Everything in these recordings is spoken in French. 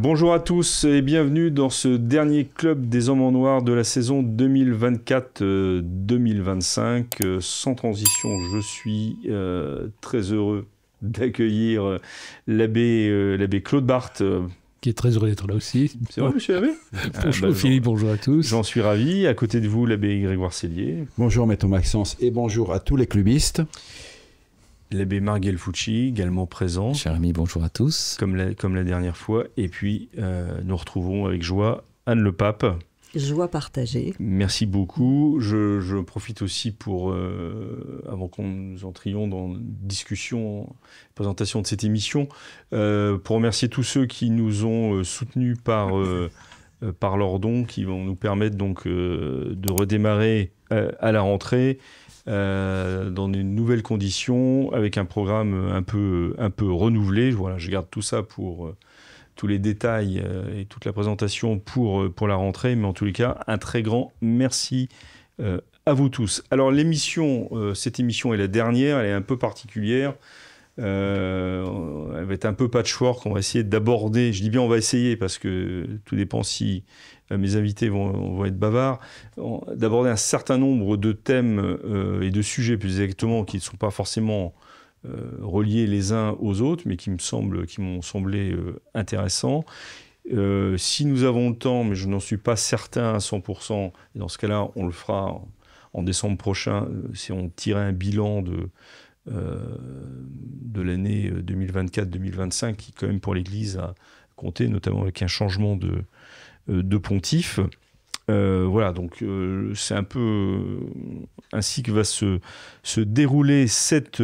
Bonjour à tous et bienvenue dans ce dernier club des hommes en noir de la saison 2024-2025. Sans transition, je suis très heureux d'accueillir l'abbé Claude Barthes. Qui est très heureux d'être là aussi. C'est vrai, monsieur l'abbé? Bonjour Philippe, bonjour à tous. J'en suis ravi. À côté de vous, l'abbé Grégoire Sellier. Bonjour Maître Maxence et bonjour à tous les clubistes. L'abbé Marguel Fucci, également présent. Cher ami, bonjour à tous. Comme la dernière fois. Et puis, nous retrouvons avec joie Anne Le Pape. Joie partagée. Merci beaucoup. Je profite aussi pour, avant qu'on nous entrions dans la discussion, présentation de cette émission, pour remercier tous ceux qui nous ont soutenus par leurs dons, qui vont nous permettre donc de redémarrer à la rentrée dans de nouvelles conditions, avec un programme un peu renouvelé. Voilà, je garde tout ça pour tous les détails et toute la présentation pour la rentrée, mais en tous les cas, un très grand merci à vous tous. Alors cette émission est la dernière, elle est un peu particulière, elle va être un peu patchwork, on va essayer d'aborder, je dis bien on va essayer parce que tout dépend si mes invités vont être bavards, d'aborder un certain nombre de thèmes et de sujets plus exactement qui ne sont pas forcément reliés les uns aux autres, mais qui m'ont semblé intéressants. Si nous avons le temps, mais je n'en suis pas certain à 100%, et dans ce cas-là, on le fera en décembre prochain, si on tirait un bilan de l'année 2024-2025, qui quand même pour l'Église a compté, notamment avec un changement de pontife. Voilà, donc c'est un peu ainsi que va se dérouler cette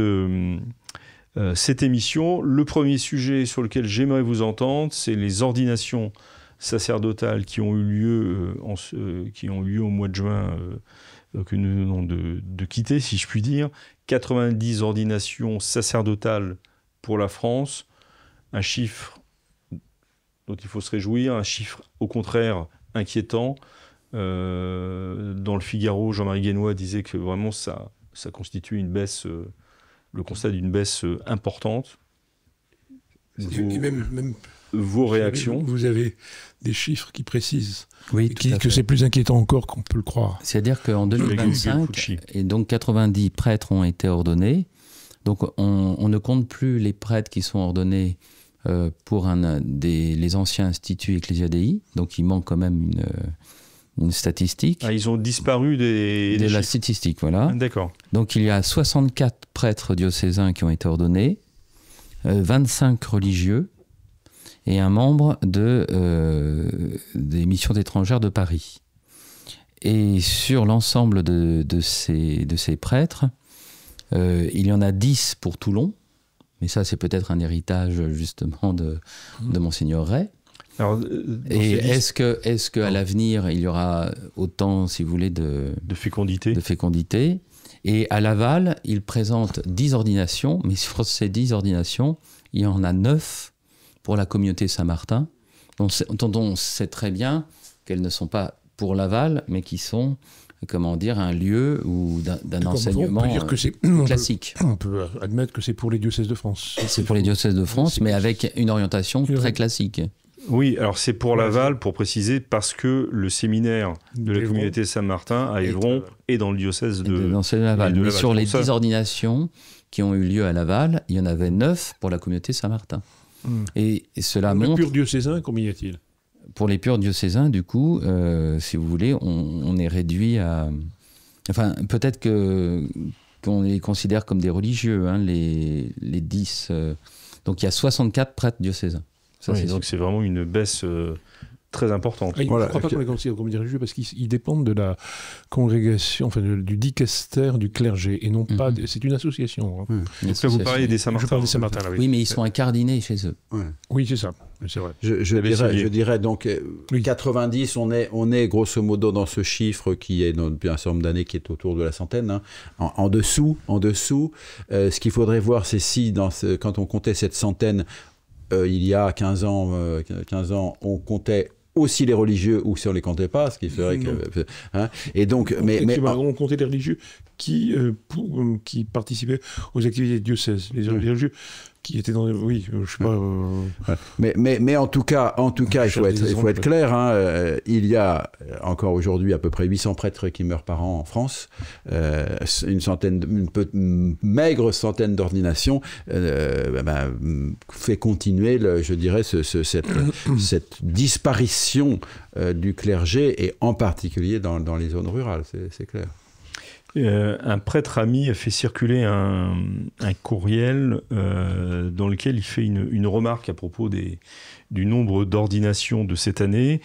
émission. Le premier sujet sur lequel j'aimerais vous entendre, c'est les ordinations sacerdotales qui ont eu lieu, au mois de juin, que nous venons de quitter, si je puis dire. 90 ordinations sacerdotales pour la France, un chiffre dont il faut se réjouir, un chiffre au contraire inquiétant. Dans le Figaro, Jean-Marie Guénois disait que vraiment ça constitue une baisse, le constat d'une baisse importante. Vos réactions? Vous avez des chiffres qui précisent que c'est plus inquiétant encore qu'on peut le croire. C'est-à-dire qu'en 2025, et donc 90 prêtres ont été ordonnés. Donc on ne compte plus les prêtres qui sont ordonnés pour les anciens instituts Ecclesia Dei. Donc il manque quand même une statistique. Ah, ils ont disparu de la statistique, voilà. Ah, d'accord. Donc il y a 64 prêtres diocésains qui ont été ordonnés, 25 religieux et un membre des missions étrangères de Paris. Et sur l'ensemble de ces prêtres, il y en a 10 pour Toulon, mais ça c'est peut-être un héritage justement de Monseigneur Ray. Alors, et est-ce qu'à l'avenir, il y aura autant, si vous voulez, de fécondité. Et à Laval, il présente 10 ordinations, mais sur ces 10 ordinations, il y en a 9 pour la communauté Saint-Martin, dont on sait très bien qu'elles ne sont pas pour Laval, mais qui sont, comment dire, un lieu d'un enseignement classique. On peut admettre que c'est pour les diocèses de France. C'est pour les diocèses de France, mais avec une orientation très classique. Oui, alors c'est pour Laval, pour préciser, parce que le séminaire de la communauté Saint-Martin à Évron est dans le diocèse de Laval. Mais sur les 10 ordinations qui ont eu lieu à Laval, il y en avait 9 pour la communauté Saint-Martin. Et cela montre... Les purs diocésains, combien y a-t-il? Pour les purs diocésains, du coup, si vous voulez, on est réduit à... Enfin, peut-être qu'on les considère comme des religieux, hein, les 10... Donc il y a 64 prêtres diocésains. Donc c'est vraiment une baisse très importante. Je ne crois pas qu'on les considère comme des religieux parce qu'ils dépendent de la congrégation, enfin du dicaster du clergé, et non pas... C'est une association. Hein. Donc là, vous parlez des Saint-Martin. Je parle des Saint-Martin, là, oui. Oui, mais ils sont incardinés chez eux. Ouais. Oui, c'est ça. C'est vrai. Je dirais donc 90, on est grosso modo dans ce chiffre qui est depuis un certain nombre d'années qui est autour de la centaine. Hein. En dessous, ce qu'il faudrait voir, c'est si quand on comptait cette centaine, il y a 15 ans, on comptait aussi les religieux ou si on les comptait pas, ce qui ferait que... Hein, et donc, on comptait les religieux qui participaient aux activités du diocèse, les religieux qui étaient dans... Oui, je sais pas... Mais en tout cas, il faut être clair. Hein, il y a encore aujourd'hui à peu près 800 prêtres qui meurent par an en France. Une maigre centaine d'ordinations fait continuer, je dirais, cette disparition du clergé, et en particulier dans les zones rurales, c'est clair. Un prêtre ami a fait circuler un courriel dans lequel il fait une remarque à propos du nombre d'ordinations de cette année,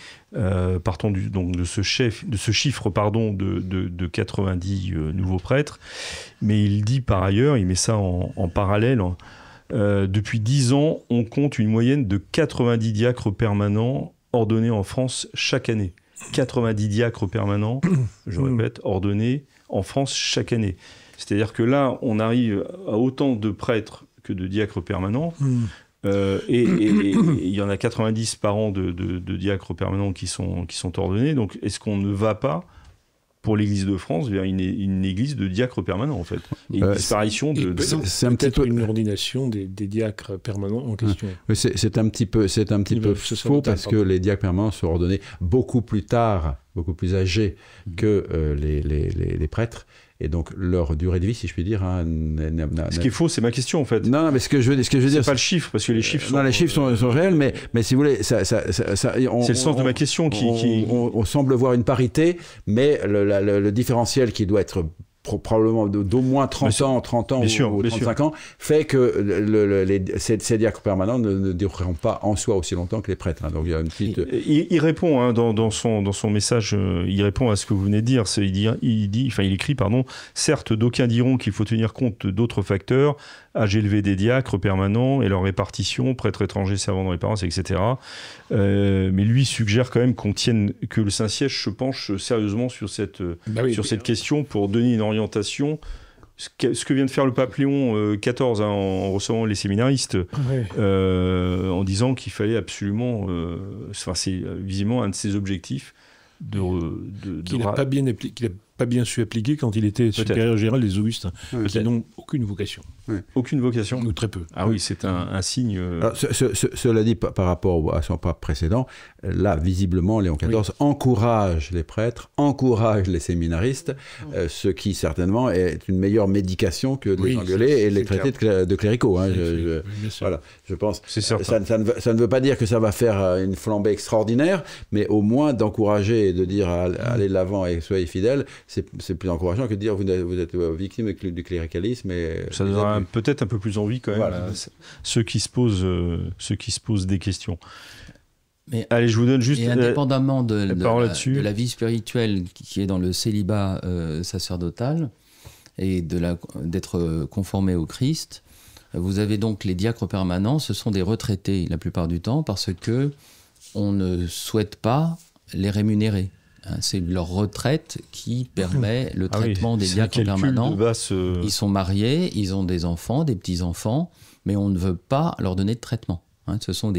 partant donc de ce chiffre de 90 nouveaux prêtres. Mais il dit par ailleurs, il met ça en parallèle, depuis 10 ans, on compte une moyenne de 90 diacres permanents ordonnés en France chaque année. 90 diacres permanents, je répète, ordonnés en France chaque année. C'est-à-dire que là, on arrive à autant de prêtres que de diacres permanents, et il y en a 90 par an de diacres permanents qui sont ordonnés. Donc, est-ce qu'on ne va pas, pour l'Église de France, vers une église de diacres permanents, en fait? Et une disparition de... C'est peut-être une ordination des diacres permanents en question. C'est un petit peu faux, parce que les diacres permanents sont ordonnés beaucoup plus tard, beaucoup plus âgés que les prêtres. Et donc leur durée de vie, si je puis dire... Ce qui est faux, c'est ma question, en fait. Non, mais ce que je veux dire... C'est pas le chiffre, parce que les chiffres sont... Non, les chiffres sont réels, mais si vous voulez... c'est le sens de ma question on semble voir une parité, mais le différentiel qui doit être probablement d'au moins 30 ans ou 35 ans, fait que ces diacres permanents ne dureront pas en soi aussi longtemps que les prêtres. Hein. Donc il y a une petite... Il répond, hein, dans son message, il répond à ce que vous venez de dire. Il écrit, certes, d'aucuns diront qu'il faut tenir compte d'autres facteurs, âge élevé des diacres permanents et leur répartition, prêtres étrangers servant dans les paroisses, etc. Mais lui suggère quand même que le Saint-Siège se penche sérieusement sur cette question pour donner une orientation. Ce que vient de faire le pape Léon XIV en recevant les séminaristes, en disant qu'il fallait absolument... c'est visiblement un de ses objectifs qu'il n'a pas bien su appliquer quand il était supérieur général des Augustins, qui n'ont aucune vocation. Aucune vocation? Ou très peu. Ah oui, c'est un signe... Alors, cela dit, par rapport à son pape précédent, là, visiblement, Léon XIV encourage les prêtres, encourage les séminaristes, ce qui, certainement, est une meilleure médication que de les engueuler et les traiter de cléricaux. Hein. Voilà, je pense. C'est certain. Ça ne veut pas dire que ça va faire une flambée extraordinaire, mais au moins d'encourager et de dire allez de l'avant et soyez fidèles, c'est plus encourageant que de dire vous êtes victime du cléricalisme. Ça donnera peut-être un peu plus envie quand même à ceux qui se posent des questions. Mais allez, je vous donne juste indépendamment de la vie spirituelle qui est dans le célibat sacerdotal et d'être conformé au Christ, vous avez donc les diacres permanents, ce sont des retraités la plupart du temps parce que on ne souhaite pas les rémunérer. C'est leur retraite qui permet le traitement des diacres permanents. Ils sont mariés, ils ont des enfants, des petits-enfants, mais on ne veut pas leur donner de traitement. Ce sont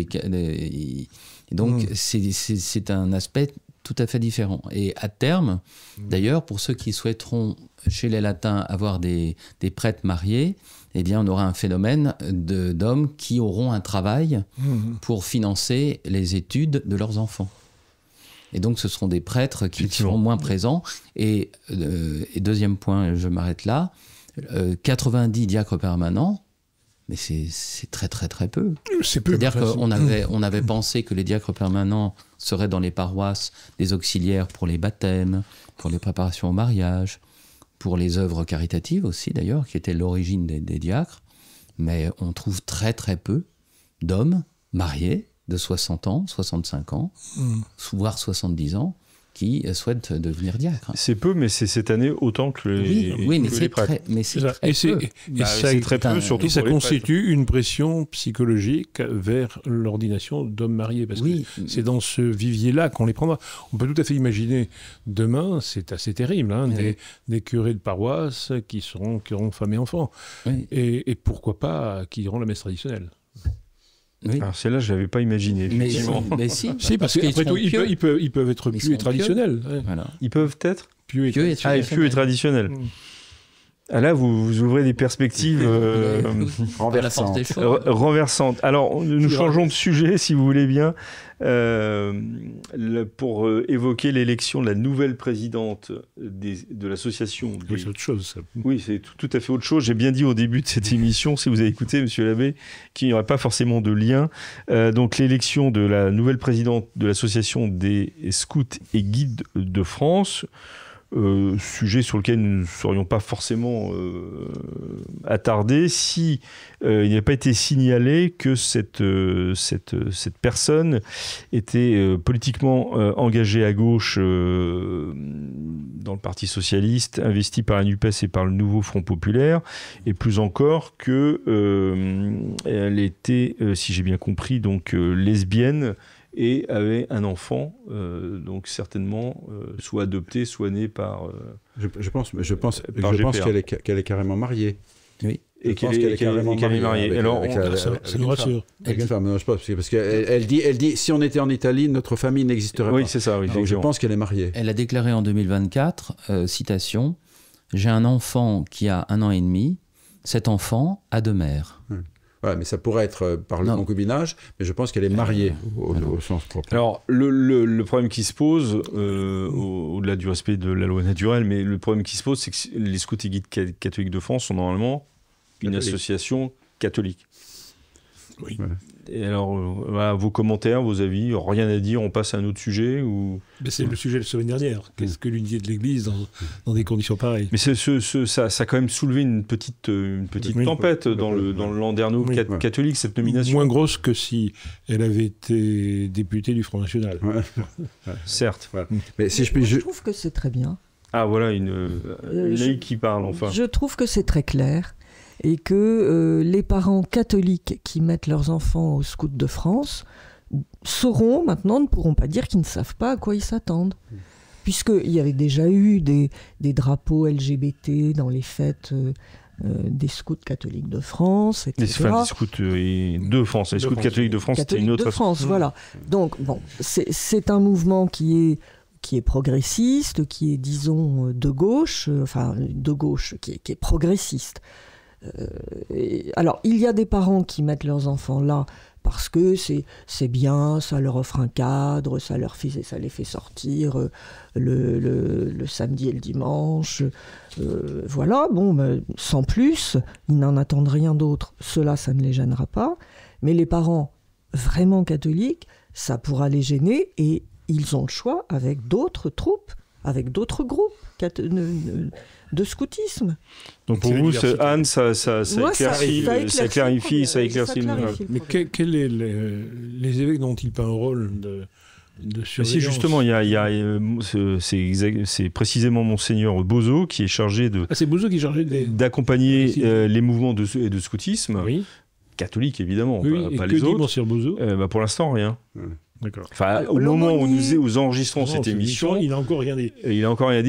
donc c'est un aspect tout à fait différent. Et à terme, d'ailleurs, pour ceux qui souhaiteront, chez les latins, avoir des prêtres mariés, eh bien, on aura un phénomène d'hommes qui auront un travail pour financer les études de leurs enfants. Et donc, ce seront des prêtres qui seront moins présents. Et deuxième point, je m'arrête là, 90 diacres permanents, mais c'est très, très, très peu. C'est-à-dire qu'on avait pensé que les diacres permanents seraient dans les paroisses des auxiliaires pour les baptêmes, pour les préparations au mariage, pour les œuvres caritatives aussi, d'ailleurs, qui étaient l'origine des diacres. Mais on trouve très, très peu d'hommes mariés, de 60 ans, 65 ans, voire 70 ans, qui souhaitent devenir diacre. C'est peu, mais c'est cette année autant que les prêtres. C'est très peu, surtout. Et ça constitue une pression psychologique vers l'ordination d'hommes mariés, parce que c'est dans ce vivier-là qu'on les prendra. On peut tout à fait imaginer demain, c'est assez terrible, des curés de paroisse qui auront femme et enfants. Et pourquoi pas qui iront la messe traditionnelle. Alors celle-là, je ne l'avais pas imaginé. Mais si, parce qu'après tout, ils peuvent être pieux et traditionnels. Voilà. Ils peuvent être pieux et traditionnels. Pieux et traditionnels. Ah là, vous ouvrez des perspectives renversantes. Alors, nous changeons de sujet, si vous voulez bien, pour évoquer l'élection de la nouvelle présidente de l'association. Oui, c'est autre chose, ça. Oui, c'est tout à fait autre chose. J'ai bien dit au début de cette émission, si vous avez écouté, Monsieur Labbé, qu'il n'y aurait pas forcément de lien. Donc, l'élection de la nouvelle présidente de l'association des scouts et guides de France. Sujet sur lequel nous ne serions pas forcément attardés si il n'avait pas été signalé que cette personne était politiquement engagée à gauche dans le Parti socialiste, investie par la NUPES et par le Nouveau Front populaire, et plus encore que elle était, si j'ai bien compris, donc lesbienne, et avait un enfant, donc certainement soit adopté, soit né par... Je pense qu'elle est carrément mariée. Oui. Et qu'elle est mariée. Alors, ça nous rassure. Avec une femme, non, je pense, parce qu'elle dit, si on était en Italie, notre famille n'existerait pas. Oui, c'est ça. Oui, donc je pense qu'elle est mariée. Elle a déclaré en 2024, citation, « J'ai un enfant qui a 1 an et demi, cet enfant a 2 mères. » Voilà, mais ça pourrait être par le concubinage, mais je pense qu'elle est mariée au sens propre. Alors, le problème qui se pose, au-delà du respect de la loi naturelle, mais le problème qui se pose, c'est que les scouts et guides catholiques de France sont normalement une association catholique. Oui. Ouais. Et alors, voilà, vos commentaires, vos avis, rien à dire, on passe à un autre sujet ou... Mais c'est le sujet de la semaine dernière. Qu'est-ce que l'unité de l'Église dans des conditions pareilles? Mais ça a quand même soulevé une petite tempête dans le landerneau catholique, cette nomination. Moins grosse que si elle avait été députée du Front National. Ouais. Certes. Ouais. Mais si je trouve que c'est très bien. Ah voilà, une laïque qui parle, enfin. Je trouve que c'est très clair. Et que les parents catholiques qui mettent leurs enfants aux scouts de France sauront maintenant, ne pourront pas dire qu'ils ne savent pas à quoi ils s'attendent. Puisqu'il y avait déjà eu des drapeaux LGBT dans les fêtes des scouts catholiques de France, etc. Des scouts de France. Les scouts catholiques de France, c'était une autre... de France, voilà. Donc, bon, c'est un mouvement qui est progressiste, qui est, disons, de gauche, qui est progressiste. Alors, il y a des parents qui mettent leurs enfants là parce que c'est bien, ça leur offre un cadre, ça les fait sortir le samedi et le dimanche. Voilà, bon, sans plus, ils n'en attendent rien d'autre. Cela, ça ne les gênera pas. Mais les parents vraiment catholiques, ça pourra les gêner et ils ont le choix avec d'autres troupes, avec d'autres groupes de scoutisme. Donc pour vous, Anne, ça clarifie. Mais quels est les évêques dont-il peint un rôle de surveillance? Si justement, c'est précisément Monseigneur Bozo qui est chargé d'accompagner les mouvements de scoutisme, catholiques évidemment, pas les autres. Dit Monseigneur Bozo? Pour l'instant, rien. D'accord. Enfin, au moment où nous enregistrons cette émission, il n'a encore rien dit.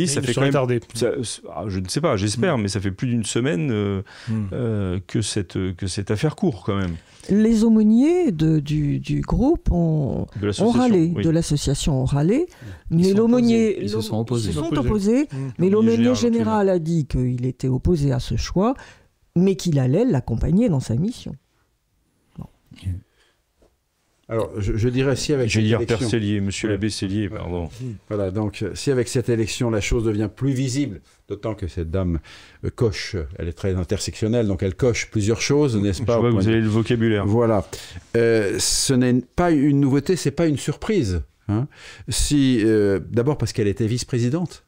Ça fait quand même tardé. Je ne sais pas, j'espère, mais ça fait plus d'une semaine que cette affaire court quand même. Les aumôniers du groupe ont râlé, de l'association ont râlé, mais l'aumônier se sont opposés. Mais l'aumônier général a dit qu'il était opposé à ce choix, mais qu'il allait l'accompagner dans sa mission. Bon. Alors, je dirais si avec cette élection... Père Cellier, Monsieur l'abbé Cellier, pardon. Voilà, donc si avec cette élection, la chose devient plus visible, d'autant que cette dame coche, elle est très intersectionnelle, donc elle coche plusieurs choses, n'est-ce pas? Je vois que vous avez le vocabulaire. Voilà. Ce n'est pas une nouveauté, c'est pas une surprise. Hein. D'abord parce qu'elle était vice-présidente.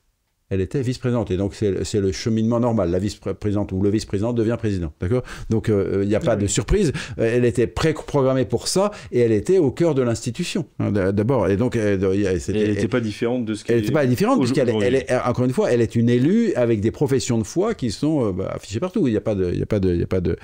Elle était vice-présidente, et donc c'est le cheminement normal. La vice-présidente ou le vice-président devient président, d'accord? Donc il n'y a pas de surprise. Elle était pré-programmée pour ça, et elle était au cœur de l'institution, hein, d'abord. Et donc elle n'était pas différente de ce qu'elle est. Elle n'était pas différente, puisqu'elle est, encore une fois, elle est une élue avec des professions de foi qui sont affichées partout. Il n'y a pas de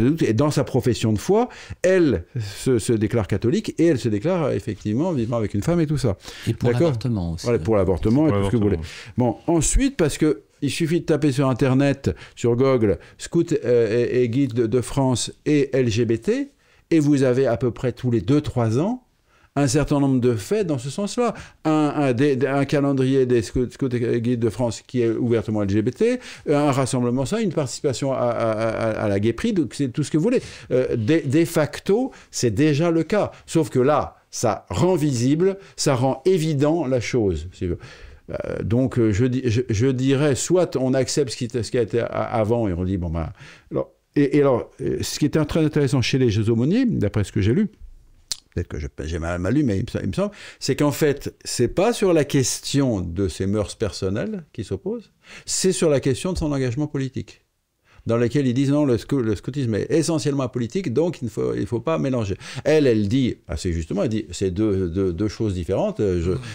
doute. Et dans sa profession de foi, elle se déclare catholique, et elle se déclare effectivement vivant avec une femme et tout ça. Et pour l'avortement aussi. Voilà, pour l'avortement et tout ce que vous voulez. Bon. Ensuite, parce qu'il suffit de taper sur Internet, sur Google, Scouts et Guides de France et LGBT, et vous avez à peu près tous les 2-3 ans un certain nombre de faits dans ce sens-là. Un calendrier des scouts et guides de France qui est ouvertement LGBT, un rassemblement, ça, une participation à la guéperie, c'est tout ce que vous voulez. De facto, c'est déjà le cas. Sauf que là, ça rend visible, ça rend évident la chose. Donc, je dirais, soit on accepte ce qui a été avant et on dit, bon, ben... Alors, ce qui était très intéressant chez les aumôniers, d'après ce que j'ai lu, peut-être que j'ai mal lu, mais il me semble, c'est qu'en fait, c'est pas sur la question de ses mœurs personnelles qui s'opposent, c'est sur la question de son engagement politique, dans laquelle ils disent non, le scoutisme est essentiellement politique, donc il ne faut pas mélanger. Elle dit, assez justement, elle dit, c'est deux choses différentes.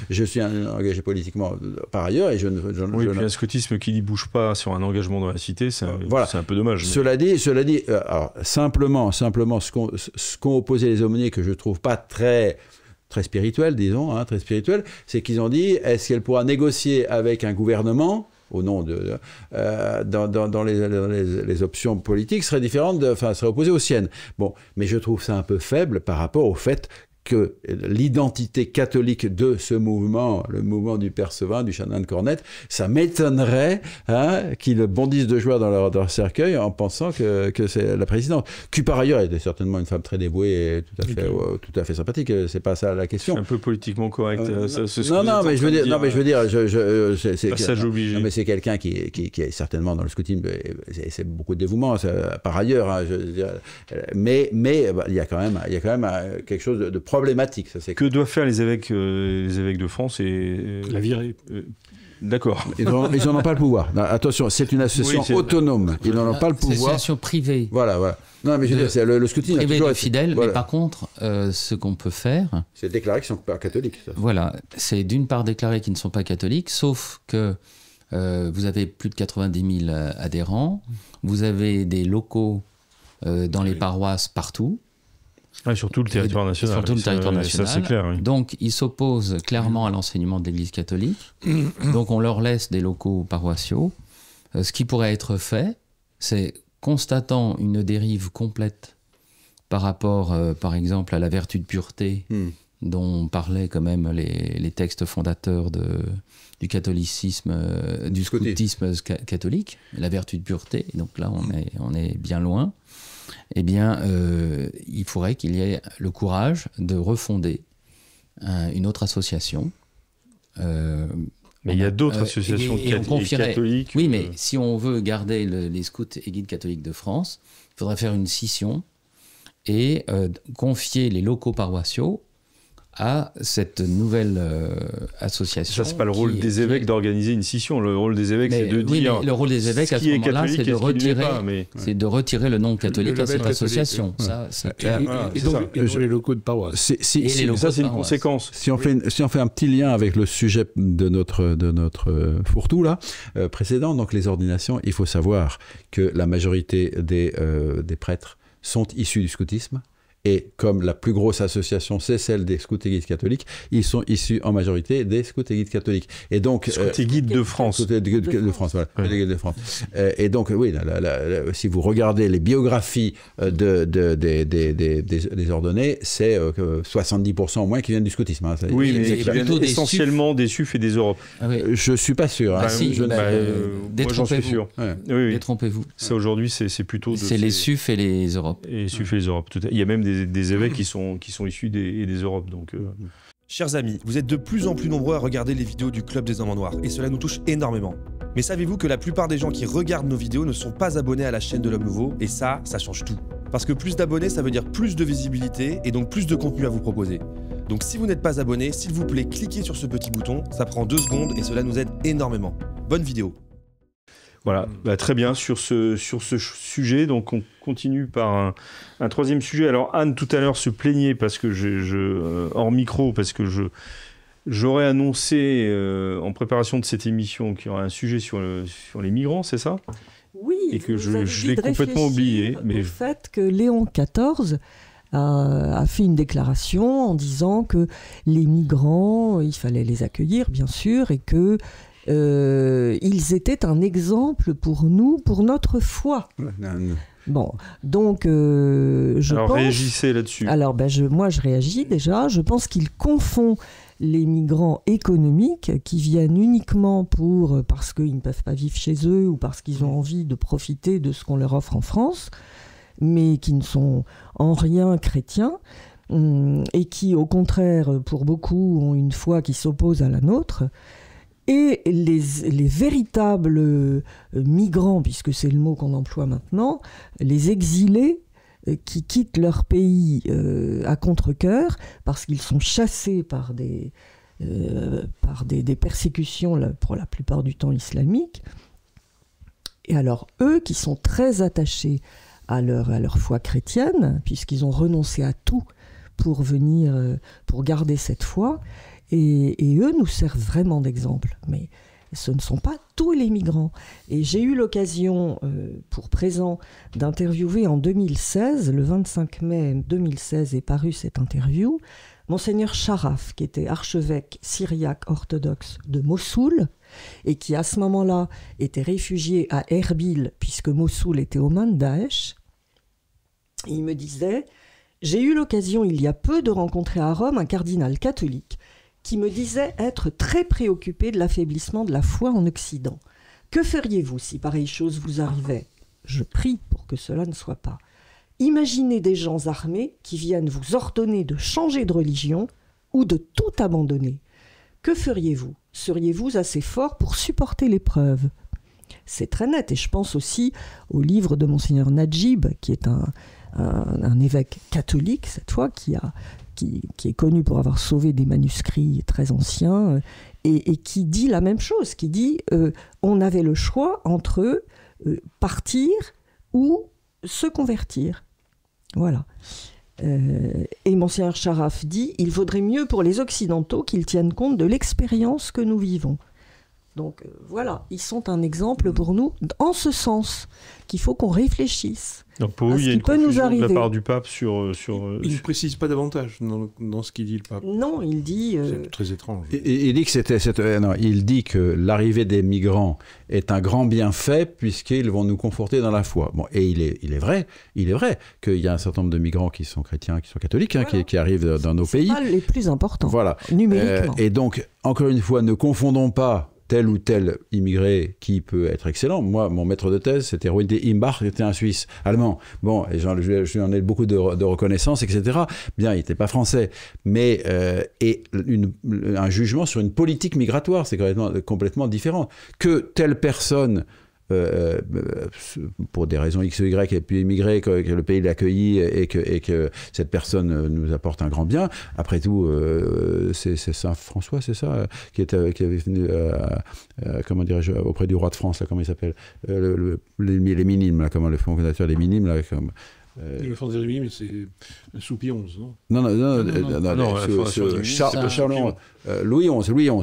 Je suis engagé politiquement par ailleurs et je ne... puis un scoutisme qui n'y bouge pas sur un engagement dans la cité, c'est un peu dommage. Mais... Cela dit, alors, simplement, ce qu'ont opposé les aumôniers, que je trouve pas très spirituel, disons, très spirituel, c'est qu'ils ont dit, est-ce qu'elle pourra négocier avec un gouvernement au nom dans les options politiques serait différente, serait opposée aux siennes. Bon, mais je trouve ça un peu faible par rapport au fait que l'identité catholique de ce mouvement, le mouvement du Père Sevin, du chanoine Cornette, ça m'étonnerait qu'ils bondissent de joie dans leur cercueil en pensant que c'est la présidente, qui par ailleurs était certainement une femme très dévouée et tout à fait sympathique. C'est pas ça la question. C'est un peu politiquement correct. Mais je veux dire, c'est passage obligé. Non, mais c'est quelqu'un qui est certainement dans le scoutisme, c'est beaucoup de dévouement par ailleurs. Je veux dire, mais il y a quand même quelque chose de problématique. Ça, que doivent faire les évêques de France et la virer. D'accord. Ils n'en ont pas le pouvoir. Non, attention, c'est une association autonome. Ils n'en ont pas le pouvoir. C'est une association privée. Voilà. Non, mais je veux dire, c'est le scoutisme. Privé de fidèles, voilà. Mais par contre, ce qu'on peut faire... C'est déclarer qu'ils ne sont pas catholiques. Ça. Voilà. C'est d'une part déclarer qu'ils ne sont pas catholiques, sauf que vous avez plus de 90 000 adhérents, vous avez des locaux dans les paroisses partout. Sur tout le territoire national. Sur tout le territoire national. Ça, c'est clair. Oui. Donc, ils s'opposent clairement à l'enseignement de l'Église catholique. Donc, on leur laisse des locaux paroissiaux. Ce qui pourrait être fait, c'est constatant une dérive complète par rapport, par exemple, à la vertu de pureté dont parlaient quand même les textes fondateurs du catholicisme, du scoutisme catholique, la vertu de pureté. Donc là, on est bien loin. Eh bien, il faudrait qu'il y ait le courage de refonder une autre association. Mais il y a d'autres associations catholiques. Oui, mais si on veut garder les scouts et guides catholiques de France, il faudrait faire une scission et confier les locaux paroissiaux à cette nouvelle association. Ça, c'est pas le rôle des évêques d'organiser une scission. Le rôle des évêques, c'est de dire... Mais le rôle des évêques, à ce moment-là, c'est de retirer le nom catholique à cette association. Ça, c'est clair. Et donc, les locaux de paroisse. Ça, c'est une conséquence. Si on fait un petit lien avec le sujet de notre fourre-tout, là, précédent, donc les ordinations, il faut savoir que la majorité des prêtres sont issus du scoutisme. Et comme la plus grosse association, c'est celle des scouts et guides catholiques, ils sont issus en majorité des scouts et guides catholiques. Et donc, scouts et guides de France. Scouts et guides de France, voilà. Ouais. Les guides de France. Et donc, oui, si vous regardez les biographies des ordonnés, c'est 70% au moins qui viennent du scoutisme. Hein. Oui, mais qui viennent essentiellement des SUF et des Europes. Ah oui. Je ne suis pas sûr. Moi, j'en suis sûr. Oui. Détrompez-vous. Ça, aujourd'hui, c'est plutôt... C'est les SUF et les Europes. Et les SUF et les Europes. Il y a même des évêques qui sont issus des Europes. Donc, Chers amis, vous êtes de plus en plus nombreux à regarder les vidéos du Club des Hommes en Noir et cela nous touche énormément. Mais savez-vous que la plupart des gens qui regardent nos vidéos ne sont pas abonnés à la chaîne de l'Homme Nouveau et ça change tout. Parce que plus d'abonnés, ça veut dire plus de visibilité et donc plus de contenu à vous proposer. Donc si vous n'êtes pas abonné, s'il vous plaît, cliquez sur ce petit bouton, ça prend 2 secondes et cela nous aide énormément. Bonne vidéo. Voilà, très bien sur ce sujet. Donc on continue par un troisième sujet. Alors Anne tout à l'heure se plaignait parce que hors micro, parce que j'aurais annoncé en préparation de cette émission qu'il y aurait un sujet sur les migrants, c'est ça ? Oui. Et que je l'ai complètement oublié. Mais... Au fait que Léon XIV a fait une déclaration en disant que les migrants, il fallait les accueillir bien sûr, et que ils étaient un exemple pour nous, pour notre foi. Bon, donc je Alors, pense... réagissez là-dessus. Alors, moi, je réagis déjà. Je pense qu'il confond les migrants économiques qui viennent uniquement parce qu'ils ne peuvent pas vivre chez eux ou parce qu'ils ont envie de profiter de ce qu'on leur offre en France, mais qui ne sont en rien chrétiens, et qui, au contraire, pour beaucoup, ont une foi qui s'oppose à la nôtre. Et les véritables migrants, puisque c'est le mot qu'on emploie maintenant, les exilés qui quittent leur pays à contre-cœur parce qu'ils sont chassés par des persécutions, pour la plupart du temps islamiques. Et alors eux qui sont très attachés à leur foi chrétienne, puisqu'ils ont renoncé à tout pour garder cette foi, et eux nous servent vraiment d'exemple. Mais ce ne sont pas tous les migrants. Et j'ai eu l'occasion, pour présent, d'interviewer en 2016, le 25 mai 2016 est parue cette interview, Monseigneur Charaf, qui était archevêque syriaque orthodoxe de Mossoul, et qui à ce moment-là était réfugié à Erbil, puisque Mossoul était aux mains de Daesh. Il me disait, j'ai eu l'occasion il y a peu de rencontrer à Rome un cardinal catholique qui me disait être très préoccupé de l'affaiblissement de la foi en Occident. Que feriez-vous si pareille chose vous arrivait ? Je prie pour que cela ne soit pas. Imaginez des gens armés qui viennent vous ordonner de changer de religion ou de tout abandonner. Que feriez-vous ? Seriez-vous assez fort pour supporter l'épreuve ? C'est très net, et je pense aussi au livre de Monseigneur Najib, qui est un évêque catholique, cette fois, qui est connu pour avoir sauvé des manuscrits très anciens, et qui dit la même chose, qui dit on avait le choix entre partir ou se convertir. Voilà. Et Monseigneur Charaf dit il vaudrait mieux pour les Occidentaux qu'ils tiennent compte de l'expérience que nous vivons. Donc voilà, ils sont un exemple pour nous, en ce sens qu'il faut qu'on réfléchisse. Donc pour vous, il y a une confusion de la part du pape sur... Il ne précise pas davantage dans ce qu'il dit, le pape. Non, il dit... C'est très étrange. Il dit que il dit que l'arrivée des migrants est un grand bienfait puisqu'ils vont nous conforter dans la foi. Bon, et il est vrai qu'il y a un certain nombre de migrants qui sont chrétiens, qui sont catholiques, voilà. qui arrivent dans nos pays. C'est pas les plus importants, voilà. Numériquement. Et donc, encore une fois, ne confondons pas tel ou tel immigré qui peut être excellent. Moi, mon maître de thèse, c'était Ruedi Imbach, qui était un Suisse allemand. Bon, et j'en ai beaucoup de reconnaissance, etc. Bien, il n'était pas français. Mais un jugement sur une politique migratoire, c'est complètement différent. Que telle personne... pour des raisons X ou Y, et puis immigré, que le pays l'accueillit et que cette personne nous apporte un grand bien. Après tout, c'est Saint François, c'est ça, qui avait venu, comment dirais-je, auprès du roi de France, là, comment il s'appelle, les minimes, là, comment le fondateur des minimes, là, comme... Le fondateur des minimes, c'est Soupy XI, non ? Non, Charles Louis XI.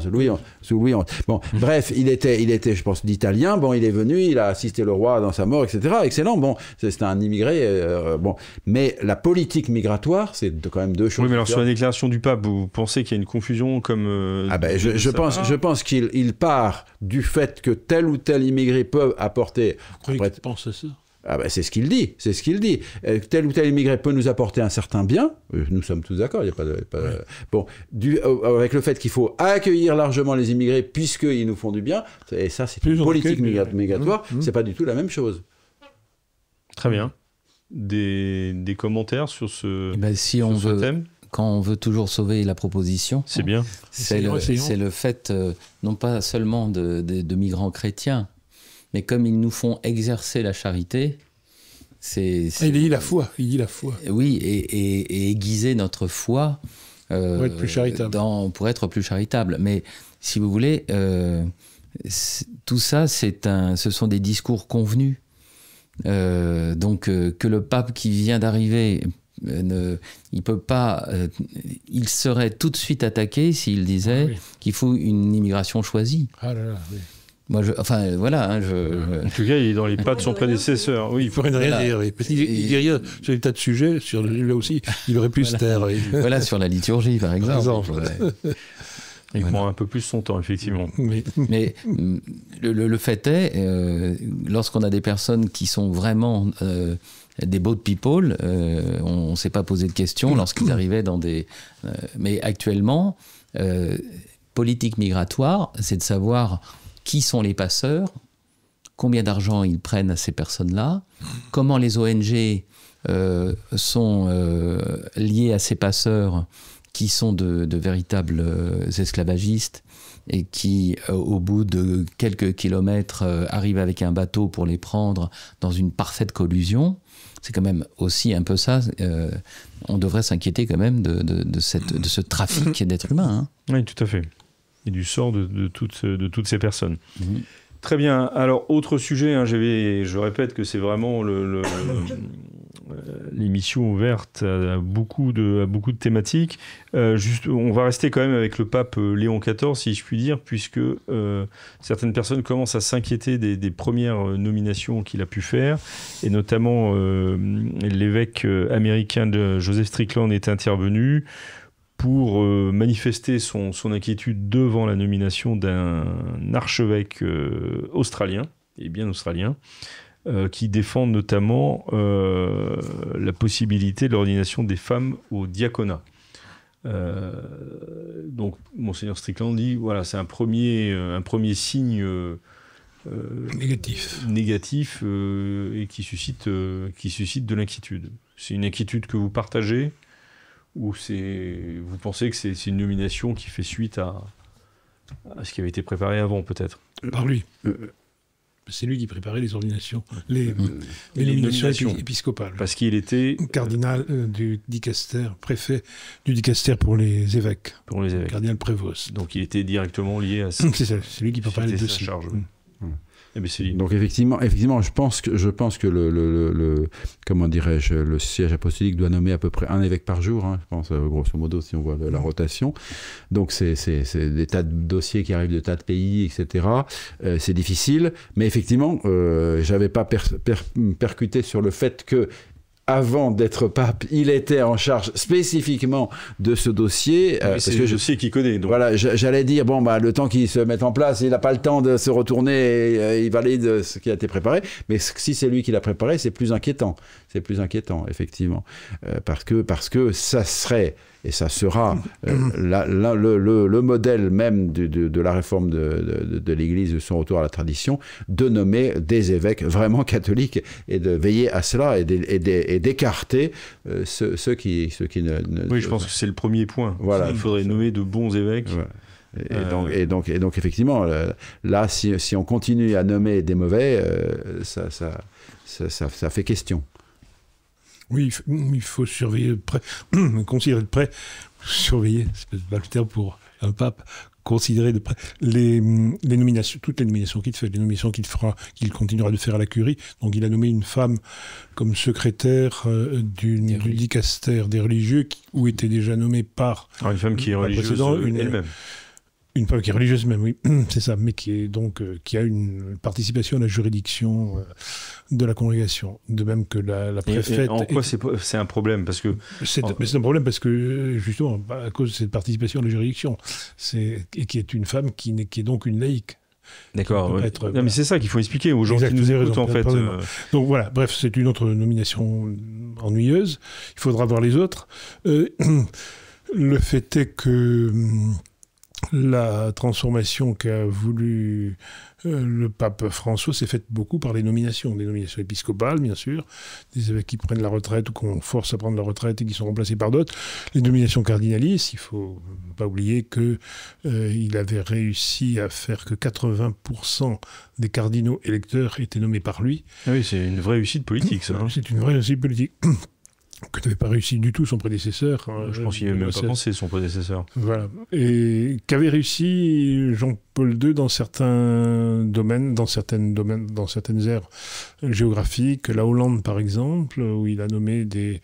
Bon, bref, il était, je pense, d'italien. Bon, il est venu, il a assisté le roi dans sa mort, etc. Excellent. Bon, c'était un immigré. Bon, mais la politique migratoire, c'est quand même deux choses. Oui, mais alors sur la déclaration du pape, vous pensez qu'il y a une confusion comme je pense qu'il part du fait que tel ou tel immigré peut apporter. Vous croyez qu'il pense à ça ? Ah ben c'est ce qu'il dit. Tel ou tel immigré peut nous apporter un certain bien. Nous sommes tous d'accord. Il y a pas ouais. Bon, avec le fait qu'il faut accueillir largement les immigrés puisqu'ils nous font du bien. Et ça, c'est une politique migratoire. C'est pas du tout la même chose. Très bien. Des commentaires sur ce, si on veut, thème. Quand on veut toujours sauver la proposition, c'est bien. C'est le fait, non pas seulement de migrants chrétiens, mais comme ils nous font exercer la charité, il dit la foi. Oui, et aiguiser notre foi pour être plus charitable. Pour être plus charitable. Mais si vous voulez, tout ça, ce sont des discours convenus. Donc que le pape qui vient d'arriver, il peut pas. Il serait tout de suite attaqué s'il disait qu'il faut une immigration choisie. Ah là là, oui. Moi, voilà. En tout cas, il est dans les pas de son prédécesseur. Oui, il ne pourrait rien dire. Il dit rien sur des tas de sujets. Là aussi, il aurait pu se taire. Voilà, sur la liturgie, par exemple. Il prend un peu plus son temps, effectivement. Mais le fait est, lorsqu'on a des personnes qui sont vraiment des boat people, on ne s'est pas posé de questions lorsqu'ils arrivaient dans des... mais actuellement, politique migratoire, c'est de savoir qui sont les passeurs, combien d'argent ils prennent à ces personnes-là, comment les ONG sont liées à ces passeurs qui sont de véritables esclavagistes et qui, au bout de quelques kilomètres, arrivent avec un bateau pour les prendre dans une parfaite collusion. C'est quand même aussi un peu ça. On devrait s'inquiéter quand même de ce trafic d'êtres humains. Hein. Oui, tout à fait. Et du sort de toutes ces personnes. Mmh. Très bien. Alors, autre sujet, hein, je répète que c'est vraiment l'émission ouverte à beaucoup de thématiques. On va rester quand même avec le pape Léon XIV, si je puis dire, puisque certaines personnes commencent à s'inquiéter des premières nominations qu'il a pu faire, et notamment l'évêque américain de Joseph Strickland est intervenu pour manifester son inquiétude devant la nomination d'un archevêque australien, et bien australien, qui défend notamment la possibilité de l'ordination des femmes au diaconat. Donc, Monseigneur Strickland dit, voilà, c'est un premier signe négatif et qui suscite de l'inquiétude. C'est une inquiétude que vous partagez, ou vous pensez que c'est une nomination qui fait suite à ce qui avait été préparé avant, peut-être? Par lui. C'est lui qui préparait les ordinations, les nominations épiscopales. Parce qu'il était... Cardinal du dicaster, préfet du dicaster pour les évêques. Pour les évêques. Cardinal prévost. Donc il était directement lié à ça. C'est ça, c'est lui qui préparait les dossiers. Donc effectivement, je pense que le comment dirais-je, le siège apostolique doit nommer à peu près un évêque par jour, hein, je pense, grosso modo, si on voit la rotation. Donc c'est des tas de dossiers qui arrivent de tas de pays, etc. C'est difficile, mais effectivement, j'avais pas percuté sur le fait que avant d'être pape, il était en charge spécifiquement de ce dossier. C'est le dossier qu'il connaît. Donc. Voilà, j'allais dire, le temps qu'il se mette en place, il n'a pas le temps de se retourner et il valide ce qui a été préparé. Mais si c'est lui qui l'a préparé, c'est plus inquiétant. C'est plus inquiétant, effectivement. Parce que ça serait, et ça sera, le modèle même de la réforme de l'Église, de son retour à la tradition, de nommer des évêques vraiment catholiques et de veiller à cela et d'écarter ceux qui ne... Oui, je pense que c'est le premier point. Voilà. Il faudrait nommer de bons évêques. Ouais. Et donc effectivement, là, si on continue à nommer des mauvais, ça fait question. Oui, il faut surveiller de près, considérer de près, surveiller, c'est pas le terme pour un pape, considérer de près les nominations, toutes les nominations qu'il fait, les nominations qu'il continuera de faire à la curie. Donc il a nommé une femme comme secrétaire du dicaster des religieux, où était déjà nommée par... Alors une femme qui est religieuse elle-même. Une femme qui est religieuse même, oui, c'est ça, mais qui est donc qui a une participation à la juridiction de la congrégation, de même que la préfète. Et en quoi c'est un problème, parce que c'est un problème parce que justement à cause de cette participation à la juridiction, et qui est une femme qui est donc une laïque. D'accord. Ouais. Non, mais c'est ça qu'il faut expliquer aux gens qui nous écoutent en fait. Donc voilà, bref, c'est une autre nomination ennuyeuse. Il faudra voir les autres. Le fait est que la transformation qu'a voulu le pape François s'est faite beaucoup par des nominations épiscopales, bien sûr, des évêques qui prennent la retraite ou qu'on force à prendre la retraite et qui sont remplacés par d'autres. Les nominations cardinalistes, il ne faut pas oublier qu'il avait réussi à faire que 80% des cardinaux électeurs étaient nommés par lui. Ah oui, c'est une vraie réussite politique, ça. Hein. C'est une vraie réussite politique. Que n'avait pas réussi du tout son prédécesseur. Je pense qu'il n'avait même pas pensé son prédécesseur. Voilà. Et qu'avait réussi Jean-Paul II dans certains domaines, dans certaines aires géographiques, la Hollande par exemple, où il a nommé des